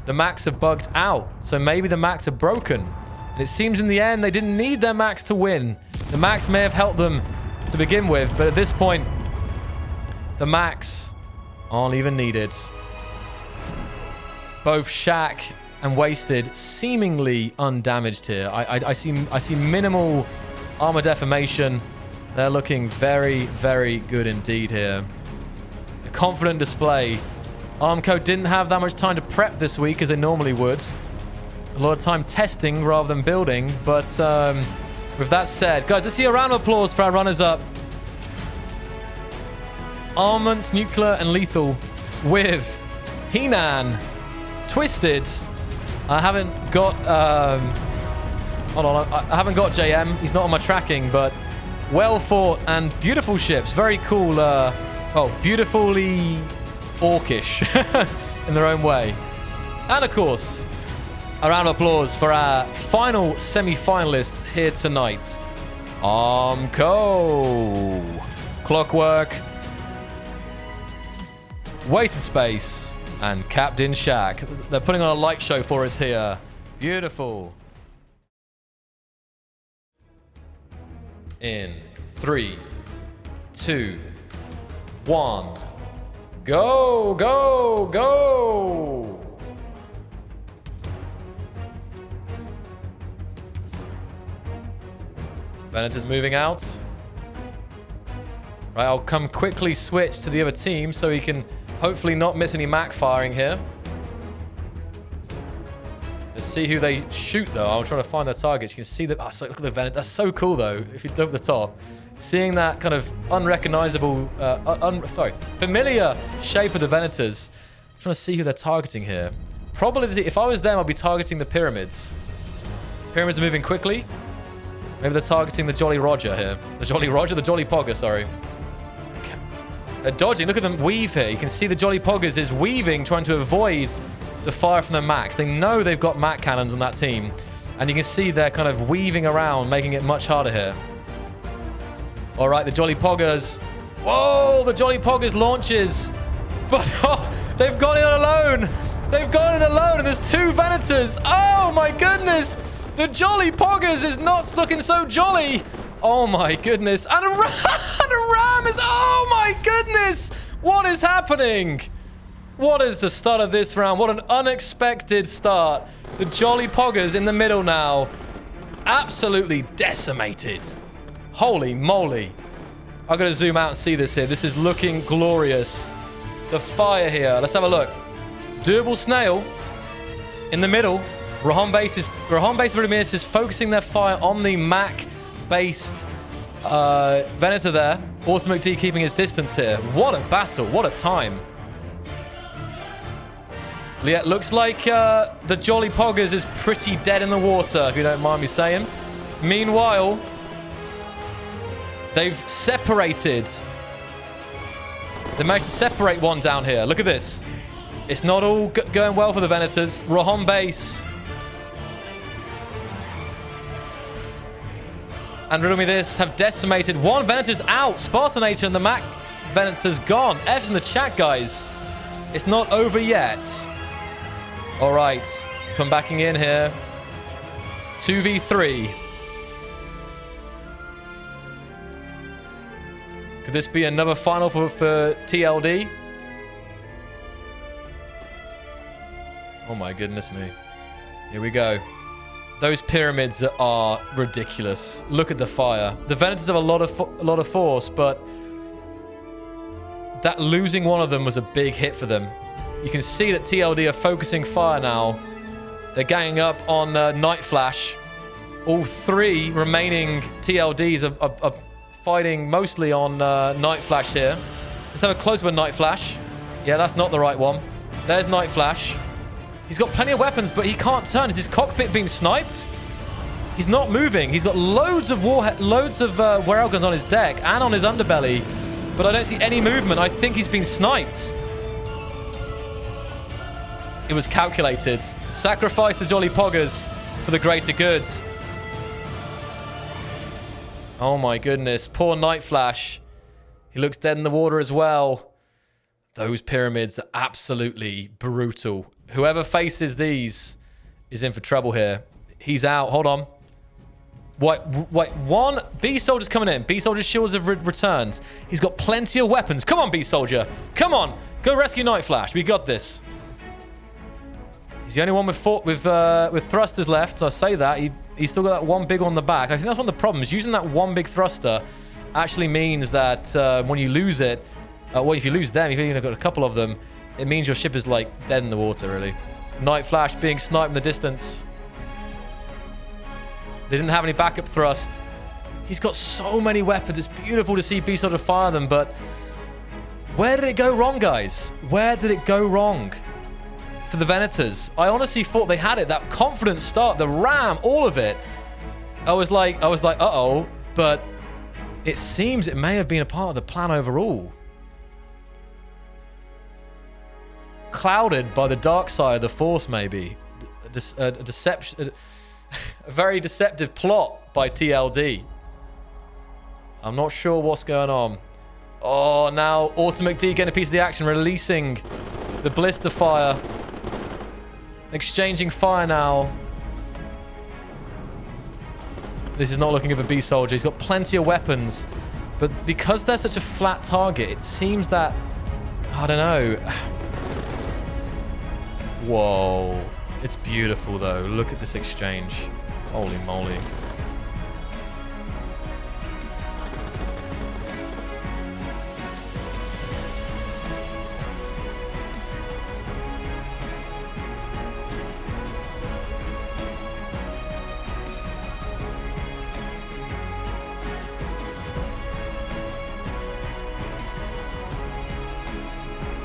The Macs are bugged out, so maybe the Macs are broken. And it seems in the end they didn't need their Macs to win. The Macs may have helped them to begin with, but at this point, the Macs aren't even needed. Both Shaq and Wasted seemingly undamaged here. I see minimal armor deformation. They're looking very, very good indeed here. A confident display. ARMCO didn't have that much time to prep this week as they normally would. A lot of time testing rather than building. But with that said, guys, let's see a round of applause for our runners-up. Armaments, Nuclear, and Lethal with Henan, Twisted. I haven't got... hold on, I haven't got JM. He's not on my tracking, but well fought and beautiful ships. Very cool. Beautifully orcish in their own way. And of course, a round of applause for our final semi-finalists here tonight. ARMCO, Clockwork, Wasted Space, and Captain Shaq. They're putting on a light show for us here. Beautiful. In 3, 2, 1. Go, go, go! Venator's moving out. Right, I'll come quickly switch to the other team so he can hopefully not miss any Mac firing here. Let's see who they shoot, though. I'm trying to find their targets. You can see that. Oh, so look at the Venator. That's so cool, though. If you look at the top, seeing that kind of unrecognizable, familiar shape of the Venators. I'm trying to see who they're targeting here. Probably, if I was them, I'd be targeting the pyramids. Pyramids are moving quickly. Maybe they're targeting the Jolly Roger here. The Jolly Roger? The Jolly Pogger, sorry. Okay. They're dodging. Look at them weave here. You can see the Jolly Poggers is weaving, trying to avoid the fire from the Macs. They know they've got Mac cannons on that team. And you can see they're kind of weaving around, making it much harder here. All right, the Jolly Poggers. Whoa, the Jolly Poggers launches. But they've gone in alone. They've gone in alone, and there's 2 Venators. Oh, my goodness. The Jolly Poggers is not looking so jolly. Oh, my goodness. And a ram, and a ram is... Oh, my goodness. What is happening? What is the start of this round? What an unexpected start. The Jolly Poggers in the middle now. Absolutely decimated. Holy moly. I've got to zoom out and see this here. This is looking glorious. The fire here. Let's have a look. Durable Snail in the middle. Rahan Base Ramirez is focusing their fire on the Mac-based Venator there. Ultimate D keeping his distance here. What a battle. What a time. Yeah, it looks like the Jolly Poggers is pretty dead in the water, if you don't mind me saying. Meanwhile, they've separated. They managed to separate one down here. Look at this. It's not all going well for the Venators. Rahan Base and Riddle Me This have decimated. One Venator's out. Spartanator and the Mac Venator's gone. F's in the chat, guys. It's not over yet. All right. Come backing in here. 2v3. Could this be another final for TLD? Oh my goodness me. Here we go. Those pyramids are ridiculous. Look at the fire. The Venators have a lot of force, but that losing one of them was a big hit for them. You can see that TLD are focusing fire now. They're ganging up on Night Flash. All 3 remaining TLDs are fighting mostly on Night Flash here. Let's have a close-up of Night Flash. Yeah, that's not the right one. There's Night Flash. He's got plenty of weapons, but he can't turn. Is his cockpit being sniped? He's not moving. He's got loads of railguns on his deck and on his underbelly, but I don't see any movement. I think he's been sniped. It was calculated. Sacrifice the Jolly Poggers for the greater good. Oh my goodness. Poor Night Flash. He looks dead in the water as well. Those pyramids are absolutely brutal. Whoever faces these is in for trouble here. He's out. Hold on. Wait, one. B-Soldier's coming in. B-Soldier's shields have returned. He's got plenty of weapons. Come on, B-Soldier. Come on. Go rescue Night Flash. We got this. He's the only one with thrusters left. So I say that. He's still got that one big one on the back. I think that's one of the problems. Using that one big thruster actually means that when you lose it, well, if you lose them, if you've even got a couple of them, it means your ship is like dead in the water, really. Night Flash being sniped in the distance. They didn't have any backup thrust. He's got so many weapons. It's beautiful to see B-Soldier fire them, but where did it go wrong, guys? Where did it go wrong for the Venators? I honestly thought they had it. That confident start, the ram, all of it. I was like, uh-oh, but it seems it may have been a part of the plan overall. Clouded by the dark side of the Force, maybe. A deception, a very deceptive plot by TLD. I'm not sure what's going on. Oh, now Ultimate D getting a piece of the action, releasing the blister fire. Exchanging fire now. This is not looking good for B-Soldier. He's got plenty of weapons, But because they're such a flat target, it seems that, I don't know. Whoa. It's beautiful, though. Look at this exchange. Holy moly.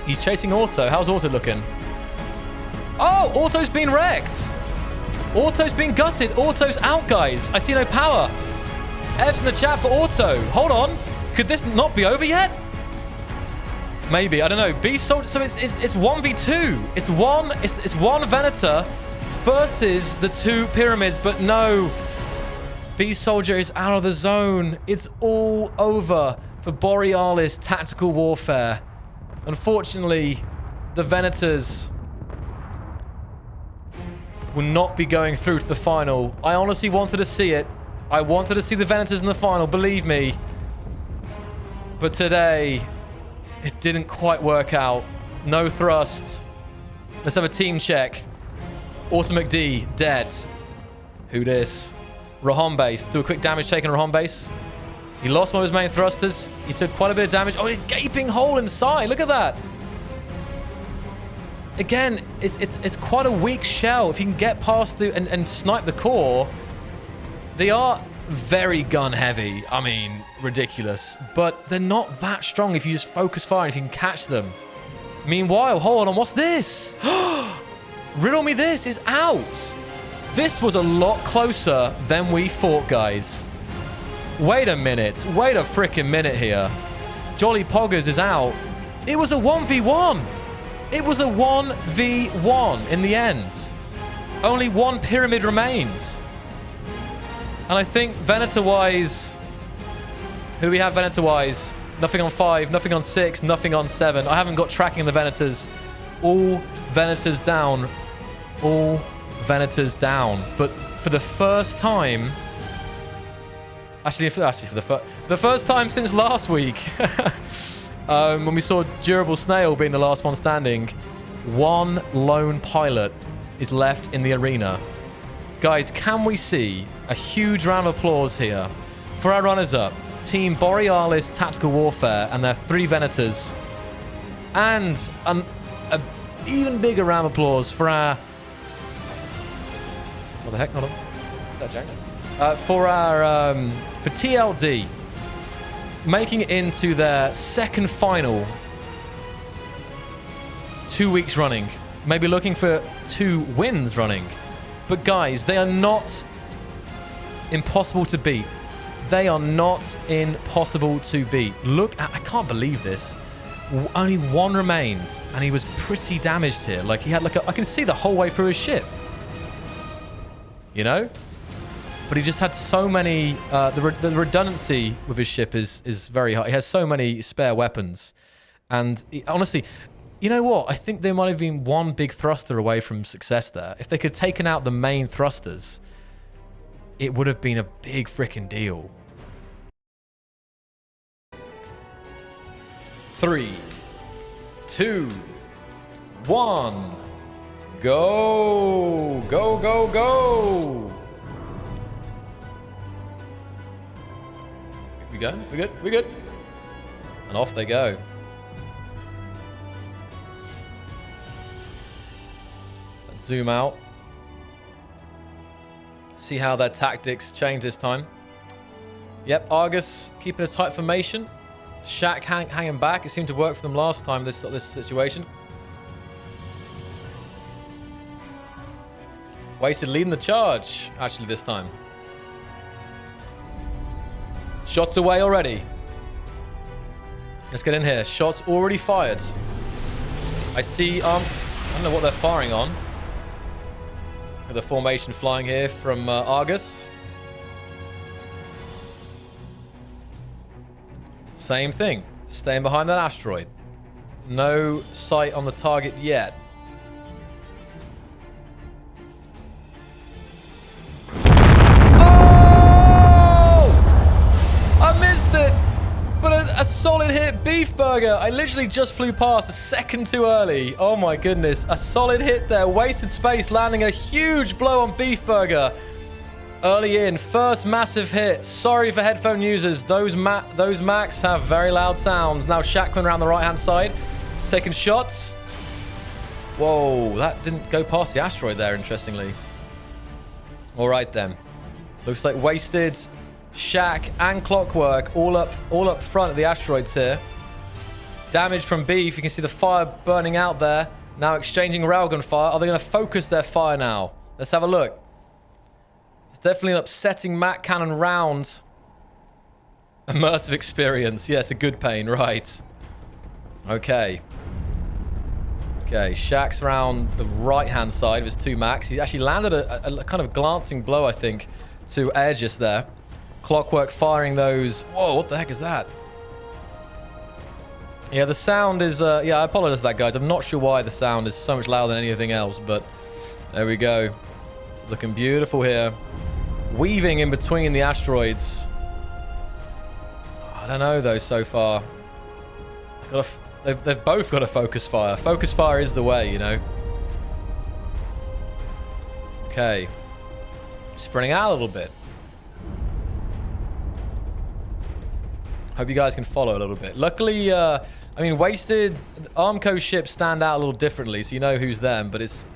He's chasing Auto. How's Auto looking? Oh, Auto's been wrecked. Auto's been gutted. Auto's out, guys. I see no power. F's in the chat for Auto. Hold on. Could this not be over yet? Maybe. I don't know. Beast Soldier. So it's 1v2. It's one Venator versus the two pyramids. But no. Beast Soldier is out of the zone. It's all over for Borealis Tactical Warfare. Unfortunately, the Venators will not be going through to the final. I honestly wanted to see it. I wanted to see the Venators in the final, believe me. But today, it didn't quite work out. No thrust. Let's have a team check. Auto McD, dead. Who dis? Rahan base. Do a quick damage take on Rahan base. He lost one of his main thrusters. He took quite a bit of damage. Oh, a gaping hole inside. Look at that. Again, it's quite a weak shell. If you can get past the and snipe the core, they are very gun heavy. I mean, ridiculous. But they're not that strong if you just focus fire and if you can catch them. Meanwhile, hold on. What's this? Riddle me this. Is out. This was a lot closer than we thought, guys. Wait a minute. Wait a freaking minute here. Jolly Poggers is out. It was a 1v1. It was a 1v1 in the end. Only one pyramid remains. And I think Venator-wise... Who do we have Venator-wise? Nothing on 5, nothing on 6, nothing on 7. I haven't got tracking of the Venators. All Venators down. All Venators down. But for the first time... Actually, for the first time since last week, when we saw Durable Snail being the last one standing, one lone pilot is left in the arena. Guys, can we see a huge round of applause here for our runners-up, Team Borealis Tactical Warfare and their 3 Venators, and an even bigger round of applause for our... What the heck? Hold on. Is that Jack? For TLD, making it into their second final 2 weeks running. Maybe looking for 2 wins running. But guys, they are not impossible to beat. They are not impossible to beat. Look at, I can't believe this. Only one remained, and he was pretty damaged here. Like, he had like I can see the whole way through his ship. You know? But he just had so many... the redundancy with his ship is very high. He has so many spare weapons. And honestly, you know what? I think they might have been one big thruster away from success there. If they could have taken out the main thrusters, it would have been a big freaking deal. 3, 2, 1. Go! Go, go, go! We go? We good? We good? And off they go. Let's zoom out. See how their tactics change this time. Yep, Argus keeping a tight formation. Shaq hanging back. It seemed to work for them last time, this situation. Wasted leading the charge, actually, this time. Shots away already. Let's get in here. Shots already fired. I see, I don't know what they're firing on. The formation flying here from Argus. Same thing. Staying behind that asteroid. No sight on the target yet. Oh! I missed it! a solid hit, Beef Burger. I literally just flew past a second too early. Oh my goodness. A solid hit there. Wasted space, landing a huge blow on Beef Burger. Early in, first massive hit. Sorry for headphone users. Those Macs have very loud sounds. Now Shaq coming around the right-hand side, taking shots. Whoa, that didn't go past the asteroid there, interestingly. All right, then. Looks like Wasted, Shaq, and Clockwork all up front of the asteroids here. Damage from Beef. You can see the fire burning out there. Now exchanging railgun fire. Are they going to focus their fire now? Let's have a look. It's definitely an upsetting Mac cannon round. Immersive experience. Yes, a good pain. Right. Okay. Okay, Shaq's around the right-hand side of his two Macs. He actually landed a kind of glancing blow, I think, to Aegis there. Clockwork firing those. Whoa, what the heck is that? Yeah, the sound is... yeah, I apologize for that, guys. I'm not sure why the sound is so much louder than anything else, but there we go. It's looking beautiful here. Weaving in between the asteroids. I don't know, though, so far. They've both got a focus fire. Focus fire is the way, you know. Okay. Spreading out a little bit. Hope you guys can follow a little bit. Luckily, I mean, Wasted, ARMCO ships stand out a little differently, so you know who's them, but it's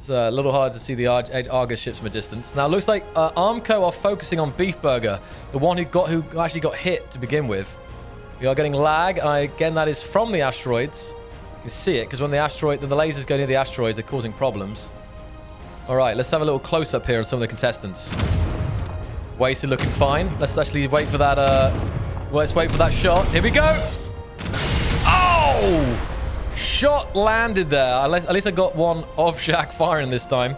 a little hard to see the Argus ships from a distance. Now, it looks like ARMCO are focusing on Beef Burger, the one who actually got hit to begin with. We are getting lag, and again, that is from the asteroids. You can see it, because when the lasers go near the asteroids, they're causing problems. All right, let's have a little close-up here on some of the contestants. Wasted looking fine. Let's actually wait for that, let's wait for that shot. Here we go! Oh! Shot landed there. At least I got one of Shaq firing this time.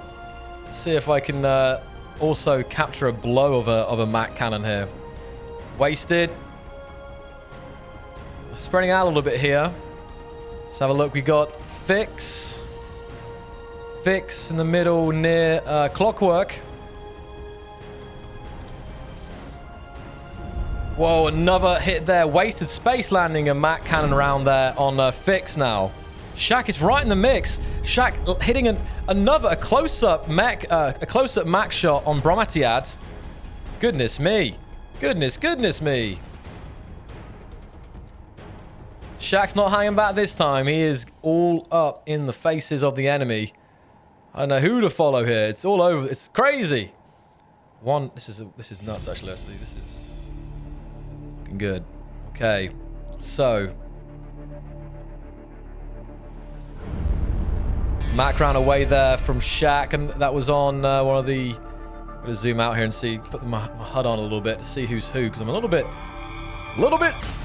Let's see if I can also capture a blow of a Mac cannon here. Wasted. Spreading out a little bit here. Let's have a look. We got Fix in the middle near Clockwork. Whoa, another hit there. Wasted space landing a Mac cannon round there on Fix now. Shaq is right in the mix. Shaq hitting a close-up Mac shot on Bromatiad. Goodness me. Goodness me. Shaq's not hanging back this time. He is all up in the faces of the enemy. I don't know who to follow here. It's all over. It's crazy. This is nuts, actually. This is looking good. Okay. So. Mac ran away there from Shaq, and that was on one of the... I'm going to zoom out here and see, put my HUD on a little bit to see who's who, because I'm a little bit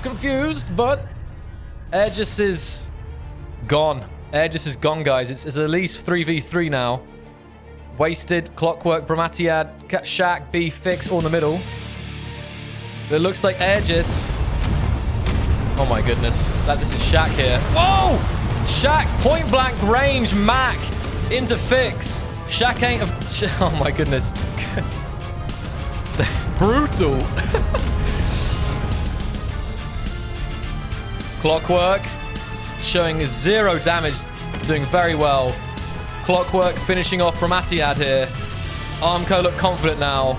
confused, but... Aegis is gone. Aegis is gone, guys. It's at least 3v3 now. Wasted, Clockwork, Bromatiad, Shaq, B, Fix, all in the middle. But it looks like Aegis... Oh my goodness. This is Shaq here. Whoa! Shaq, point blank range, Mac into Fix. Shaq ain't... Oh my goodness. Brutal. Clockwork showing 0 damage, doing very well. Clockwork finishing off Bromatiad here. ARMCO look confident now.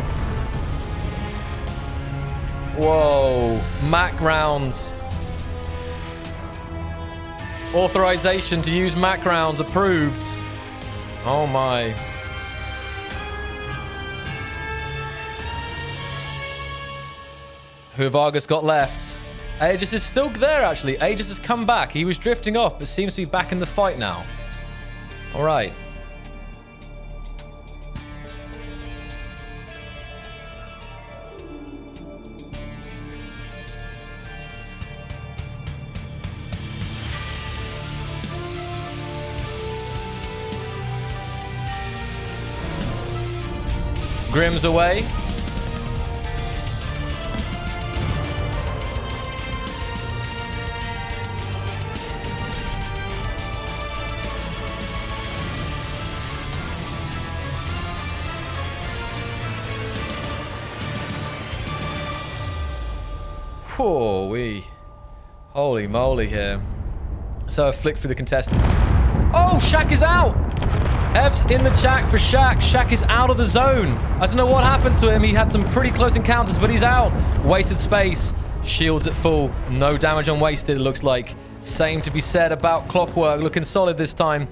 Whoa. Mac rounds. Authorization to use Mac rounds approved. Oh my. Who have Argus got left? Aegis is still there, actually. Aegis has come back. He was drifting off, but seems to be back in the fight now. All right. Grim's away. Whoa-wee. Holy moly here. So a flick through the contestants. Oh, Shaq is out! F's in the chat for Shaq. Shaq is out of the zone. I don't know what happened to him. He had some pretty close encounters, but he's out. Wasted space. Shields at full. No damage on wasted, it looks like. Same to be said about Clockwork. Looking solid this time.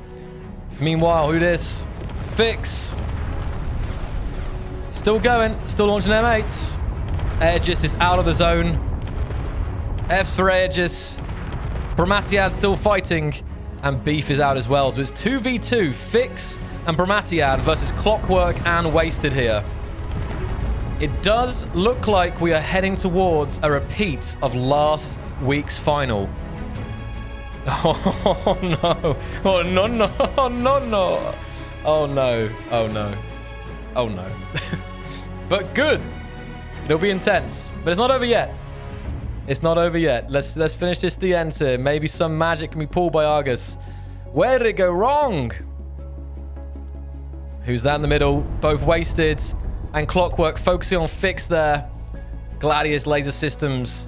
Meanwhile, who this? Fix. Still going. Still launching M8s. Aegis is out of the zone. F's for Aegis. Bromatiad still fighting. And Beef is out as well. So it's 2v2. Fix and Bromatiad versus Clockwork and Wasted here. It does look like we are heading towards a repeat of last week's final. Oh no. Oh no, no. Oh no, no. Oh no. Oh no. Oh no. But good. It'll be intense. But it's not over yet. It's not over yet. Let's finish this to the end here. Maybe some magic can be pulled by Argus. Where did it go wrong? Who's that in the middle? Both Wasted and Clockwork focusing on Fix there. Gladius laser systems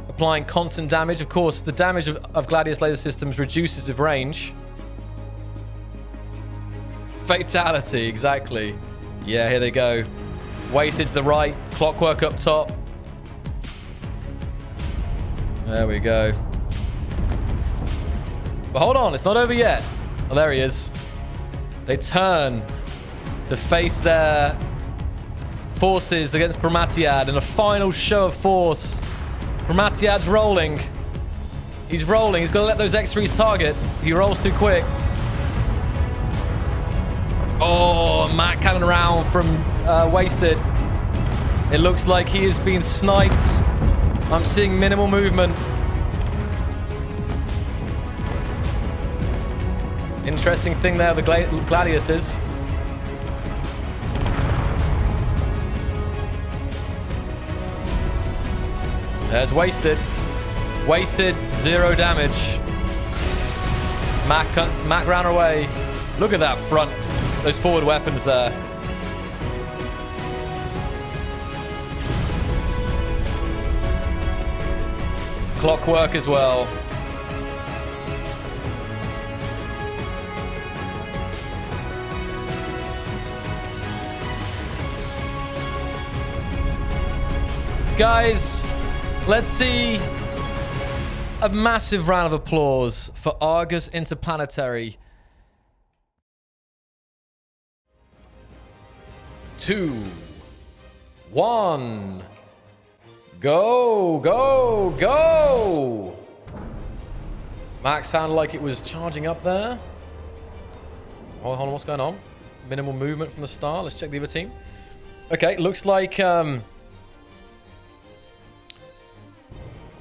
applying constant damage. Of course, the damage of Gladius laser systems reduces with range. Fatality, exactly. Yeah, here they go. Wasted to the right. Clockwork up top. There we go. But hold on, it's not over yet. Oh, there he is. They turn to face their forces against Bromatiad in a final show of force. Bromatiad's rolling. He's rolling. He's got to let those X3s target. He rolls too quick. Oh, Matt cannon round from Wasted. It looks like he is being sniped. I'm seeing minimal movement. Interesting thing there, the Gladiuses. There's Wasted. Wasted, 0 damage. Mac ran away. Look at that front. Those forward weapons there. Clockwork as well. Guys, let's see a massive round of applause for Argus Interplanetary. 2, 1. Go, go, go! Max sounded like it was charging up there. Oh, hold on, what's going on? Minimal movement from the start. Let's check the other team. Okay, looks like Team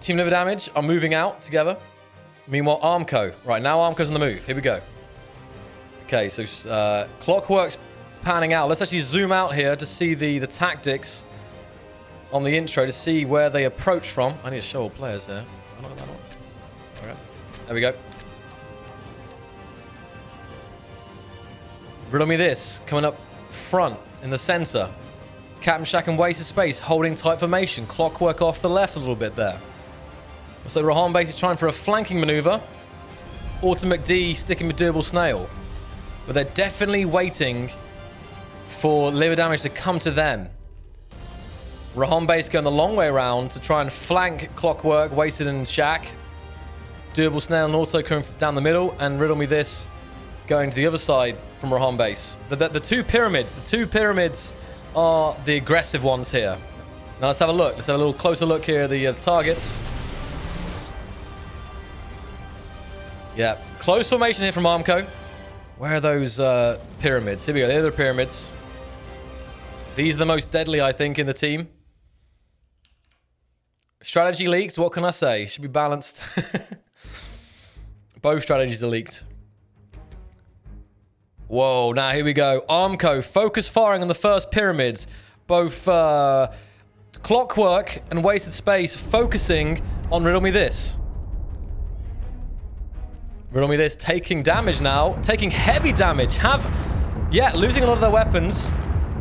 Liver Damage are moving out together. Meanwhile, ARMCO. Right, now ARMCO's on the move. Here we go. Okay, so Clockwork's panning out. Let's actually zoom out here to see the tactics on the intro to see where they approach from. I need to show all players there. There we go. Riddle me this. Coming up front in the center. Captain Shack and Wasted Space holding tight formation. Clockwork off the left a little bit there. So Rahan Base is trying for a flanking maneuver. Ultimate D sticking with Durable Snail. But they're definitely waiting for Liver Damage to come to them. Rahan Base going the long way around to try and flank Clockwork, Wasted and Shack. Durable Snail and also coming down the middle. And Riddle me this going to the other side from Rahan Base. The two pyramids are the aggressive ones here. Now let's have a look. Let's have a little closer look here at the targets. Yeah, close formation here from ARMCO. Where are those pyramids? Here we go. They're the pyramids. These are the most deadly, I think, in the team. Strategy leaked. What can I say? Should be balanced. Both strategies are leaked. Whoa, now here we go. ARMCO, focus firing on the first pyramids. Both Clockwork and Wasted Space focusing on Riddle Me This. Riddle Me This taking damage now. Taking heavy damage. Losing a lot of their weapons.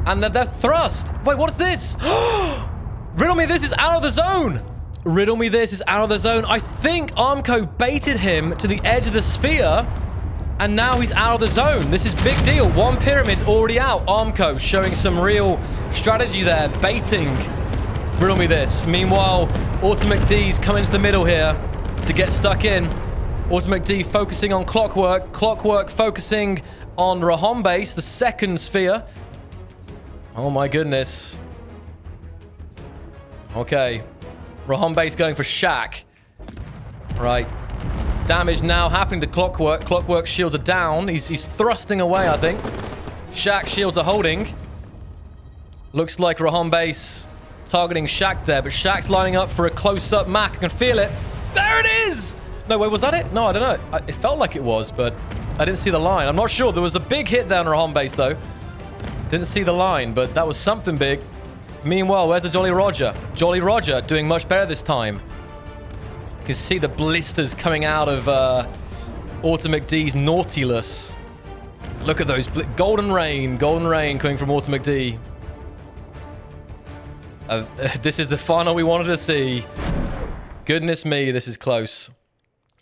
And their thrust. Wait, what is this? Riddle me this is out of the zone. Riddle me this is out of the zone. I think ARMCO baited him to the edge of the sphere, and now he's out of the zone. This is big deal. One pyramid already out. ARMCO showing some real strategy there, baiting. Riddle me this. Meanwhile, AutoMcD's come into the middle here to get stuck in. AutoMcD focusing on Clockwork. Clockwork focusing on Rahombase, the second sphere. Oh my goodness. Okay. Rahombase going for Shaq. Right. Damage now happening to Clockwork. Clockwork shields are down. He's thrusting away, I think. Shaq shields are holding. Looks like Rahombase targeting Shaq there, but Shaq's lining up for a close-up Mac. I can feel it. There it is! No, wait, was that it? No, I don't know. It felt like it was, but I didn't see the line. I'm not sure. There was a big hit there on Rahombase, though. Didn't see the line, but that was something big. Meanwhile, where's the Jolly Roger? Jolly Roger doing much better this time. You can see the blisters coming out of AutoMcD's Nautilus. Look at those. Golden Rain coming from AutoMcD. This is the final we wanted to see. Goodness me, this is close.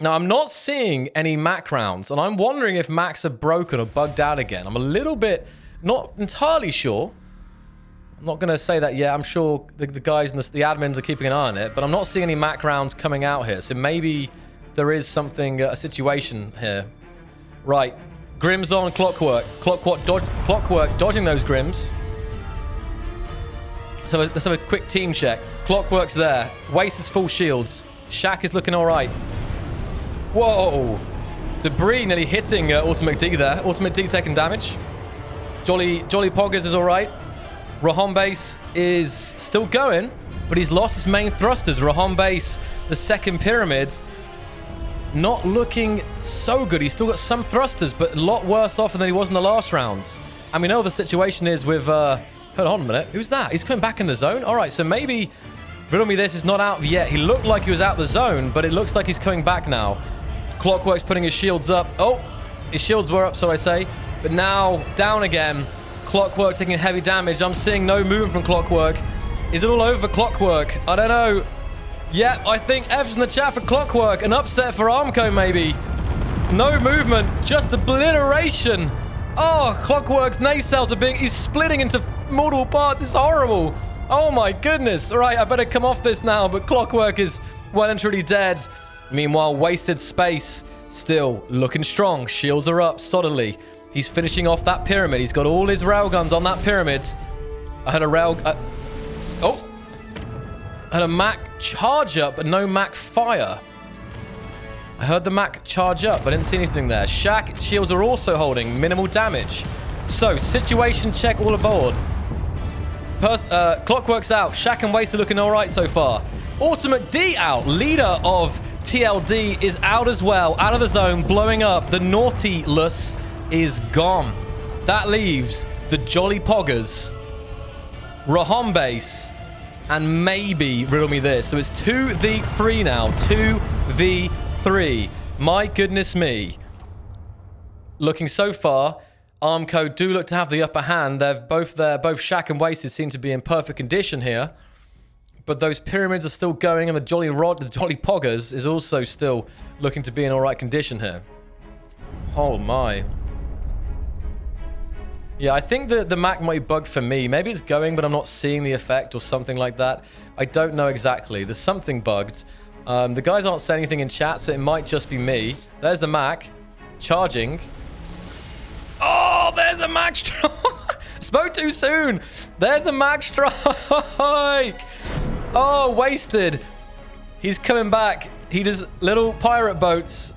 Now, I'm not seeing any Mac rounds, and I'm wondering if Macs are broken or bugged out again. I'm a little bit not entirely sure. I'm not going to say that yet. I'm sure the guys and the admins are keeping an eye on it, but I'm not seeing any Mac rounds coming out here. So maybe there is something, a situation here. Right. Grims on Clockwork. Clockwork dodging those Grims. So let's have a quick team check. Clockwork's there. Waste is full shields. Shaq is looking all right. Whoa. Debris nearly hitting AutoMcD there. AutoMcD taking damage. Jolly Poggers is all right. Rahombase is still going, but he's lost his main thrusters. Rahombase, the second pyramids, not looking so good. He's still got some thrusters, but a lot worse off than he was in the last rounds. And we know the situation is with... hold on a minute. Who's that? He's coming back in the zone? All right, so maybe... Riddle me this is not out yet. He looked like he was out the zone, but it looks like he's coming back now. Clockwork's putting his shields up. Oh, his shields were up, so I say. But now, down again. Clockwork taking heavy damage. I'm seeing no movement from Clockwork. Is it all over Clockwork? I don't know. Yeah, I think F's in the chat for Clockwork. An upset for ARMCO, maybe. No movement. Just obliteration. Oh, Clockwork's nacelles are being... He's splitting into multiple parts. It's horrible. Oh, my goodness. All right, I better come off this now. But Clockwork is well and truly dead. Meanwhile, Wasted Space still looking strong. Shields are up solidly. He's finishing off that pyramid. He's got all his railguns on that pyramid. I had a I had a Mac charge up, but no Mac fire. I heard the Mac charge up. I didn't see anything there. Shaq shields are also holding minimal damage. So, situation check all aboard. Clockwork's out. Shaq and Waste are looking all right so far. AutoMcD out. Leader of TLD is out as well. Out of the zone, blowing up. The Nautilus is gone. That leaves the Jolly Poggers, Rahombase, and maybe Riddle Me This. So it's 2v3 now. 2v3. My goodness me. Looking so far, ARMCO do look to have the upper hand. They're both there. Both Shaq and Wasted seem to be in perfect condition here. But those pyramids are still going, and the Jolly Poggers is also still looking to be in all right condition here. Oh my. Yeah, I think the Mac might be bugged for me. Maybe it's going, but I'm not seeing the effect or something like that. I don't know exactly. There's something bugged. The guys aren't saying anything in chat, so it might just be me. There's the Mac. Charging. Oh, there's a Mac strike. Spoke too soon. There's a Mac strike. Oh, Wasted. He's coming back. He does little pirate boats.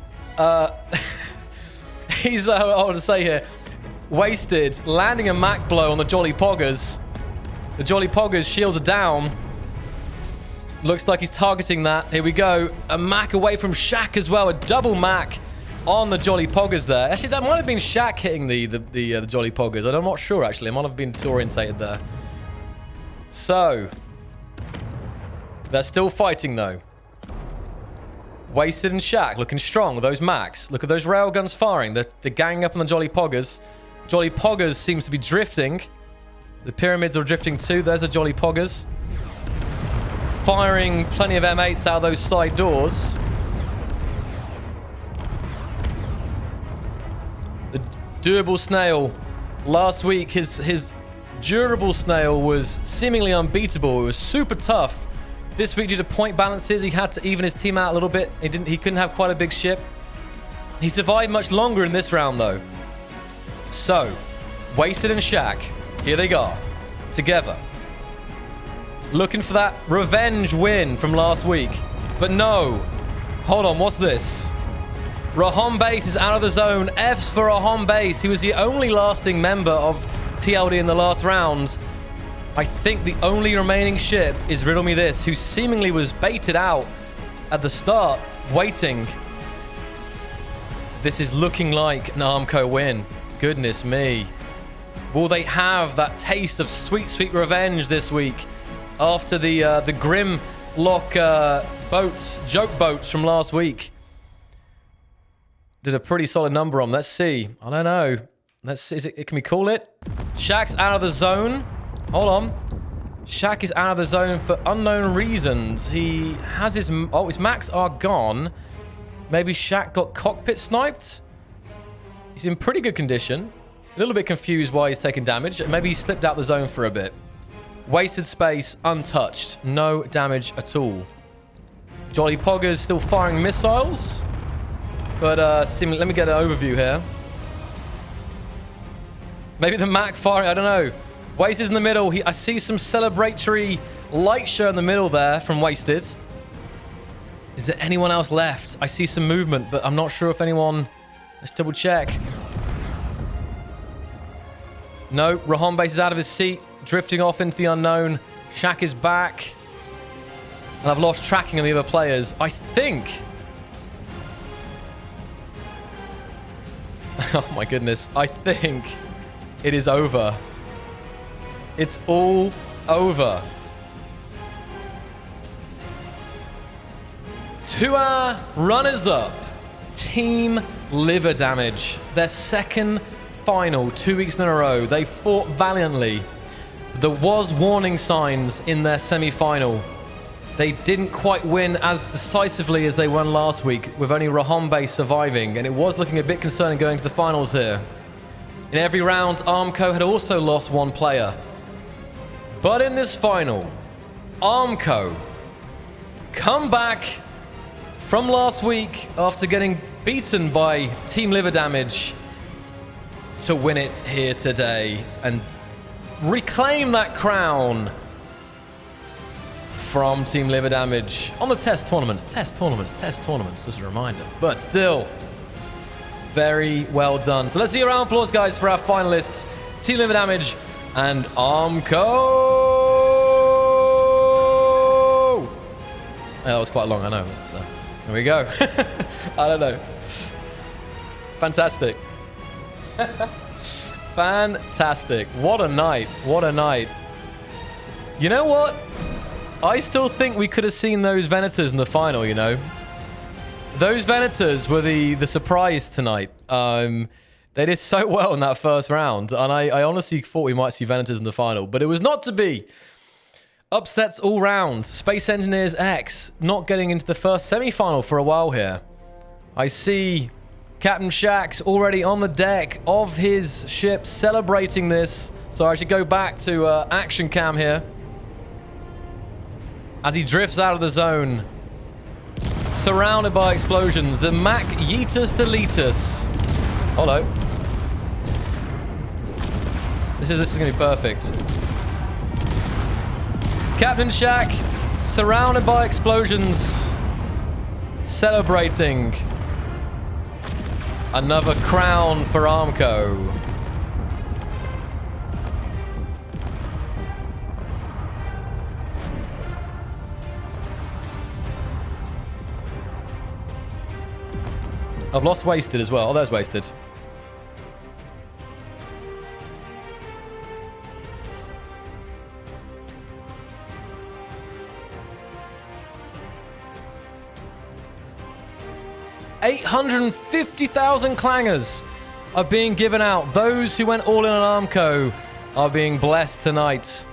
He's, I want to say here, Wasted, landing a Mac blow on the Jolly Poggers. The Jolly Poggers shields are down. Looks like he's targeting that. Here we go. A Mac away from Shaq as well. A double Mac on the Jolly Poggers there. Actually, that might have been Shaq hitting the Jolly Poggers. I'm not sure, actually. I might have been disorientated there. So, they're still fighting, though. Wasted and Shaq looking strong with those Macs. Look at those railguns firing. They're ganging up on the Jolly Poggers. Jolly Poggers seems to be drifting. The pyramids are drifting too. There's the Jolly Poggers. firing plenty of M8s out of those side doors. The durable snail. Last week, his durable snail was seemingly unbeatable. It was super tough. This week, due to point balances, he had to even his team out a little bit. He couldn't have quite a big ship. He survived much longer in this round, though. So, Wasted and Shaq, here they go, together. Looking for that revenge win from last week. But no. Hold on, what's this? Rahon Base is out of the zone. F's for Rahon Base. He was the only lasting member of TLD in the last round. I think the only remaining ship is Riddle Me This, who seemingly was baited out at the start, waiting. This is looking like an ARMCO win. Goodness me. Will they have that taste of sweet, sweet revenge this week after the Grimlock boats, joke boats from last week? Did a pretty solid number on. Let's see. I don't know. Let's see. Can we call it? Shaq's out of the zone. Hold on. Shaq is out of the zone for unknown reasons. He has his... Oh, his Macs are gone. Maybe Shaq got cockpit sniped? He's in pretty good condition. A little bit confused why he's taking damage. Maybe he slipped out the zone for a bit. Wasted space, untouched. No damage at all. Jolly Pogger's still firing missiles. But let me get an overview here. Maybe the Mac firing, I don't know. Wasted in the middle. I see some celebratory light show in the middle there from Wasted. Is there anyone else left? I see some movement, but I'm not sure if anyone... Let's double check. No, Rahon Base is out of his seat, drifting off into the unknown. Shaq is back. And I've lost tracking of the other players. I think... Oh my goodness. I think it is over. It's all over. To our runners-up, Team Liver Damage. Their second final 2 weeks in a row. They fought valiantly. There was warning signs in their semi-final. They didn't quite win as decisively as they won last week, with only Rahon Base surviving, and it was looking a bit concerning going to the finals here. In every round, ARMCO had also lost one player. But in this final, ARMCO come back from last week after getting beaten by Team Liver Damage to win it here today and reclaim that crown from Team Liver Damage on the test tournaments, just a reminder. But still, very well done. So let's see a round of applause, guys, for our finalists, Team Liver Damage and ARMCO. That was quite long, I know. There we go. I don't know. Fantastic. Fantastic. What a night. What a night. You know what? I still think we could have seen those Venators in the final, you know? Those Venators were the surprise tonight. They did so well in that first round, and I honestly thought we might see Venators in the final, but it was not to be. Upsets all round. Space Engineers X not getting into the first semi-final for a while here. I see Captain Shaxx already on the deck of his ship celebrating this. So I should go back to action cam here. As he drifts out of the zone. Surrounded by explosions. The Mac Yeetus Deletus. Hello. This is going to be perfect. Captain Shaq, surrounded by explosions, celebrating another crown for ARMCO. I've lost Wasted as well. Oh, there's Wasted. $850,000 clangers are being given out. Those who went all in on ARMCO are being blessed tonight.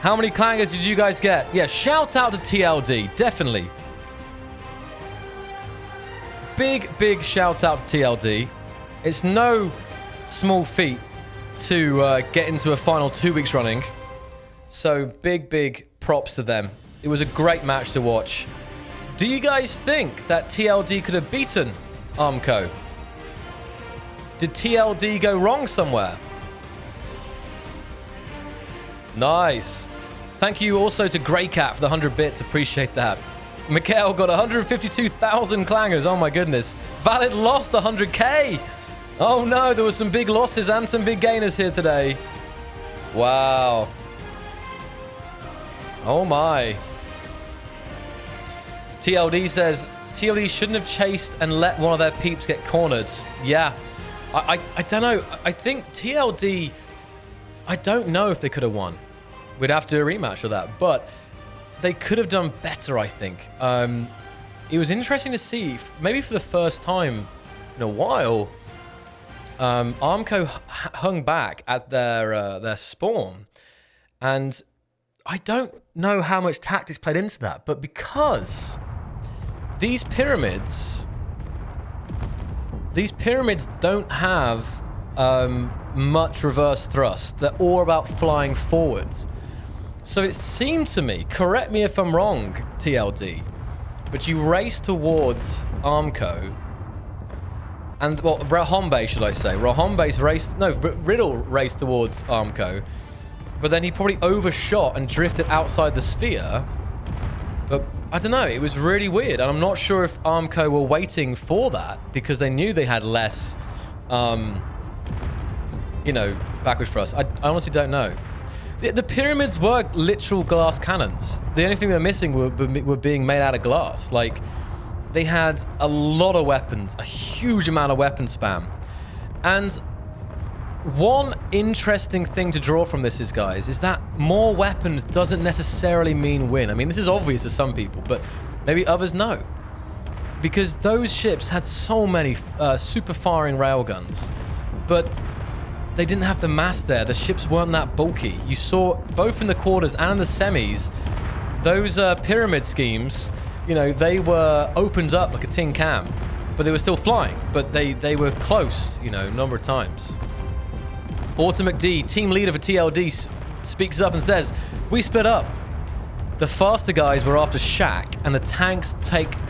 How many clangers did you guys get? Yeah, shout out to TLD. Definitely. Big shout out to TLD. It's no small feat to get into a final 2 weeks running. So big props to them. It was a great match to watch. Do you guys think that TLD could have beaten ARMCO? Did TLD go wrong somewhere? Nice. Thank you also to Greycat for the 100 bits. Appreciate that. Mikhail got 152,000 clangers. Oh my goodness. Valid lost 100k. Oh no, there were some big losses and some big gainers here today. Wow. Oh my. TLD says, TLD shouldn't have chased and let one of their peeps get cornered. Yeah. I don't know. I think TLD, I don't know if they could have won. We'd have to do a rematch of that. But they could have done better, I think. It was interesting to see, maybe for the first time in a while, ARMCO hung back at their spawn. And I don't know how much tactics played into that, but because these pyramids don't have much reverse thrust. They're all about flying forwards. So it seemed to me, correct me if I'm wrong, TLD, but you race towards ARMCO, and, well, Rahombe, should I say. Riddle raced towards ARMCO, but then he probably overshot and drifted outside the sphere. But I don't know, it was really weird, and I'm not sure if ARMCO were waiting for that because they knew they had less, backwards thrust. I honestly don't know. The pyramids were literal glass cannons. The only thing they were missing were being made out of glass. Like, they had a lot of weapons, a huge amount of weapon spam. And one interesting thing to draw from this is, guys, is that more weapons doesn't necessarily mean win. I mean, this is obvious to some people, but maybe others know. Because those ships had so many super firing railguns, but they didn't have the mass there. The ships weren't that bulky. You saw both in the quarters and in the semis, those pyramid schemes, they were opened up like a tin can, but they were still flying. But they were close, a number of times. Autumn McD, team leader for TLD, speaks up and says, "We split up. The faster guys were after Shaq, and the tanks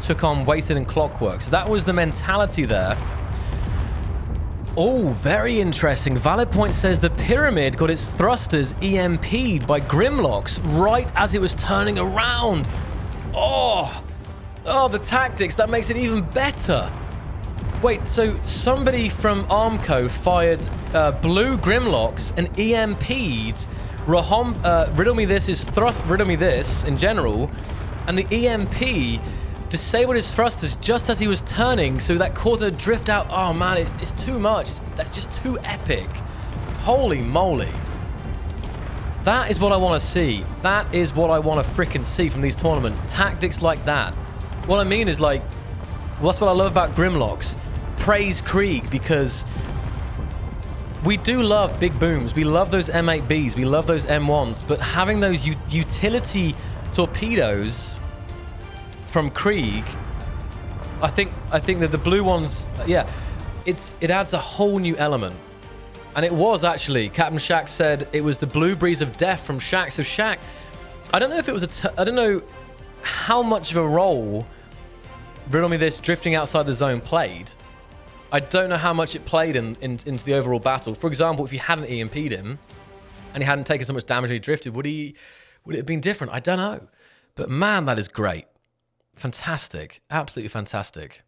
took on Weighted and Clockwork." So that was the mentality there. Oh, very interesting. WeaponCore says the pyramid got its thrusters EMP'd by Grimlocks right as it was turning around. Oh, the tactics. That makes it even better. Wait, so somebody from ARMCO fired blue Grimlocks and EMP'd Riddle Me This is Riddle Me This in general, and the EMP disabled his thrusters just as he was turning, so that caused a drift out. Oh man, it's too much. That's just too epic. Holy moly. That is what I want to see. That is what I want to freaking see from these tournaments. Tactics like that. What I mean is, like, well, that's what I love about Grimlocks. Praise Krieg, because we do love big booms. We love those M8Bs. We love those M1s. But having those utility torpedoes from Krieg, I think that the blue ones, yeah, it adds a whole new element. And it was actually, Captain Shaq said it was the blue breeze of death from Shaq. So Shaq, I don't know if it was I don't know how much of a role Riddle Me This drifting outside the zone played. I don't know how much it played into the overall battle. For example, if you hadn't EMP'd him and he hadn't taken so much damage and he drifted, would it have been different? I don't know. But man, that is great. Fantastic. Absolutely fantastic.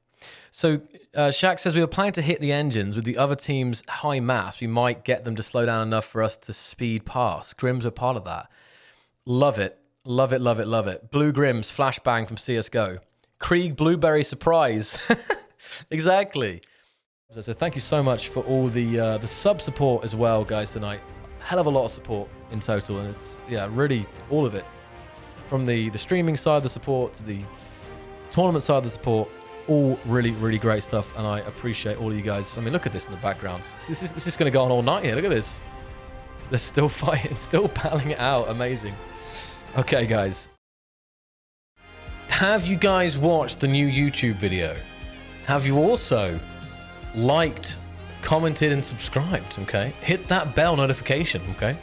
So Shaq says, we were planning to hit the engines with the other team's high mass. We might get them to slow down enough for us to speed past. Grims are part of that. Love it. Love it, love it, love it. Blue Grims, flashbang from CSGO. Krieg Blueberry surprise. Exactly. So thank you so much for all the sub support as well, guys, tonight. Hell of a lot of support in total. And it's, yeah, really all of it. From the streaming side of the support to the tournament side of the support. All really, really great stuff, and I appreciate all of you guys. I mean, look at this in the background. This is going to go on all night here. Look at this. They're still fighting, still battling it out. Amazing. Okay, guys. Have you guys watched the new YouTube video? Have you also liked, commented, and subscribed? Okay, hit that bell notification. Okay.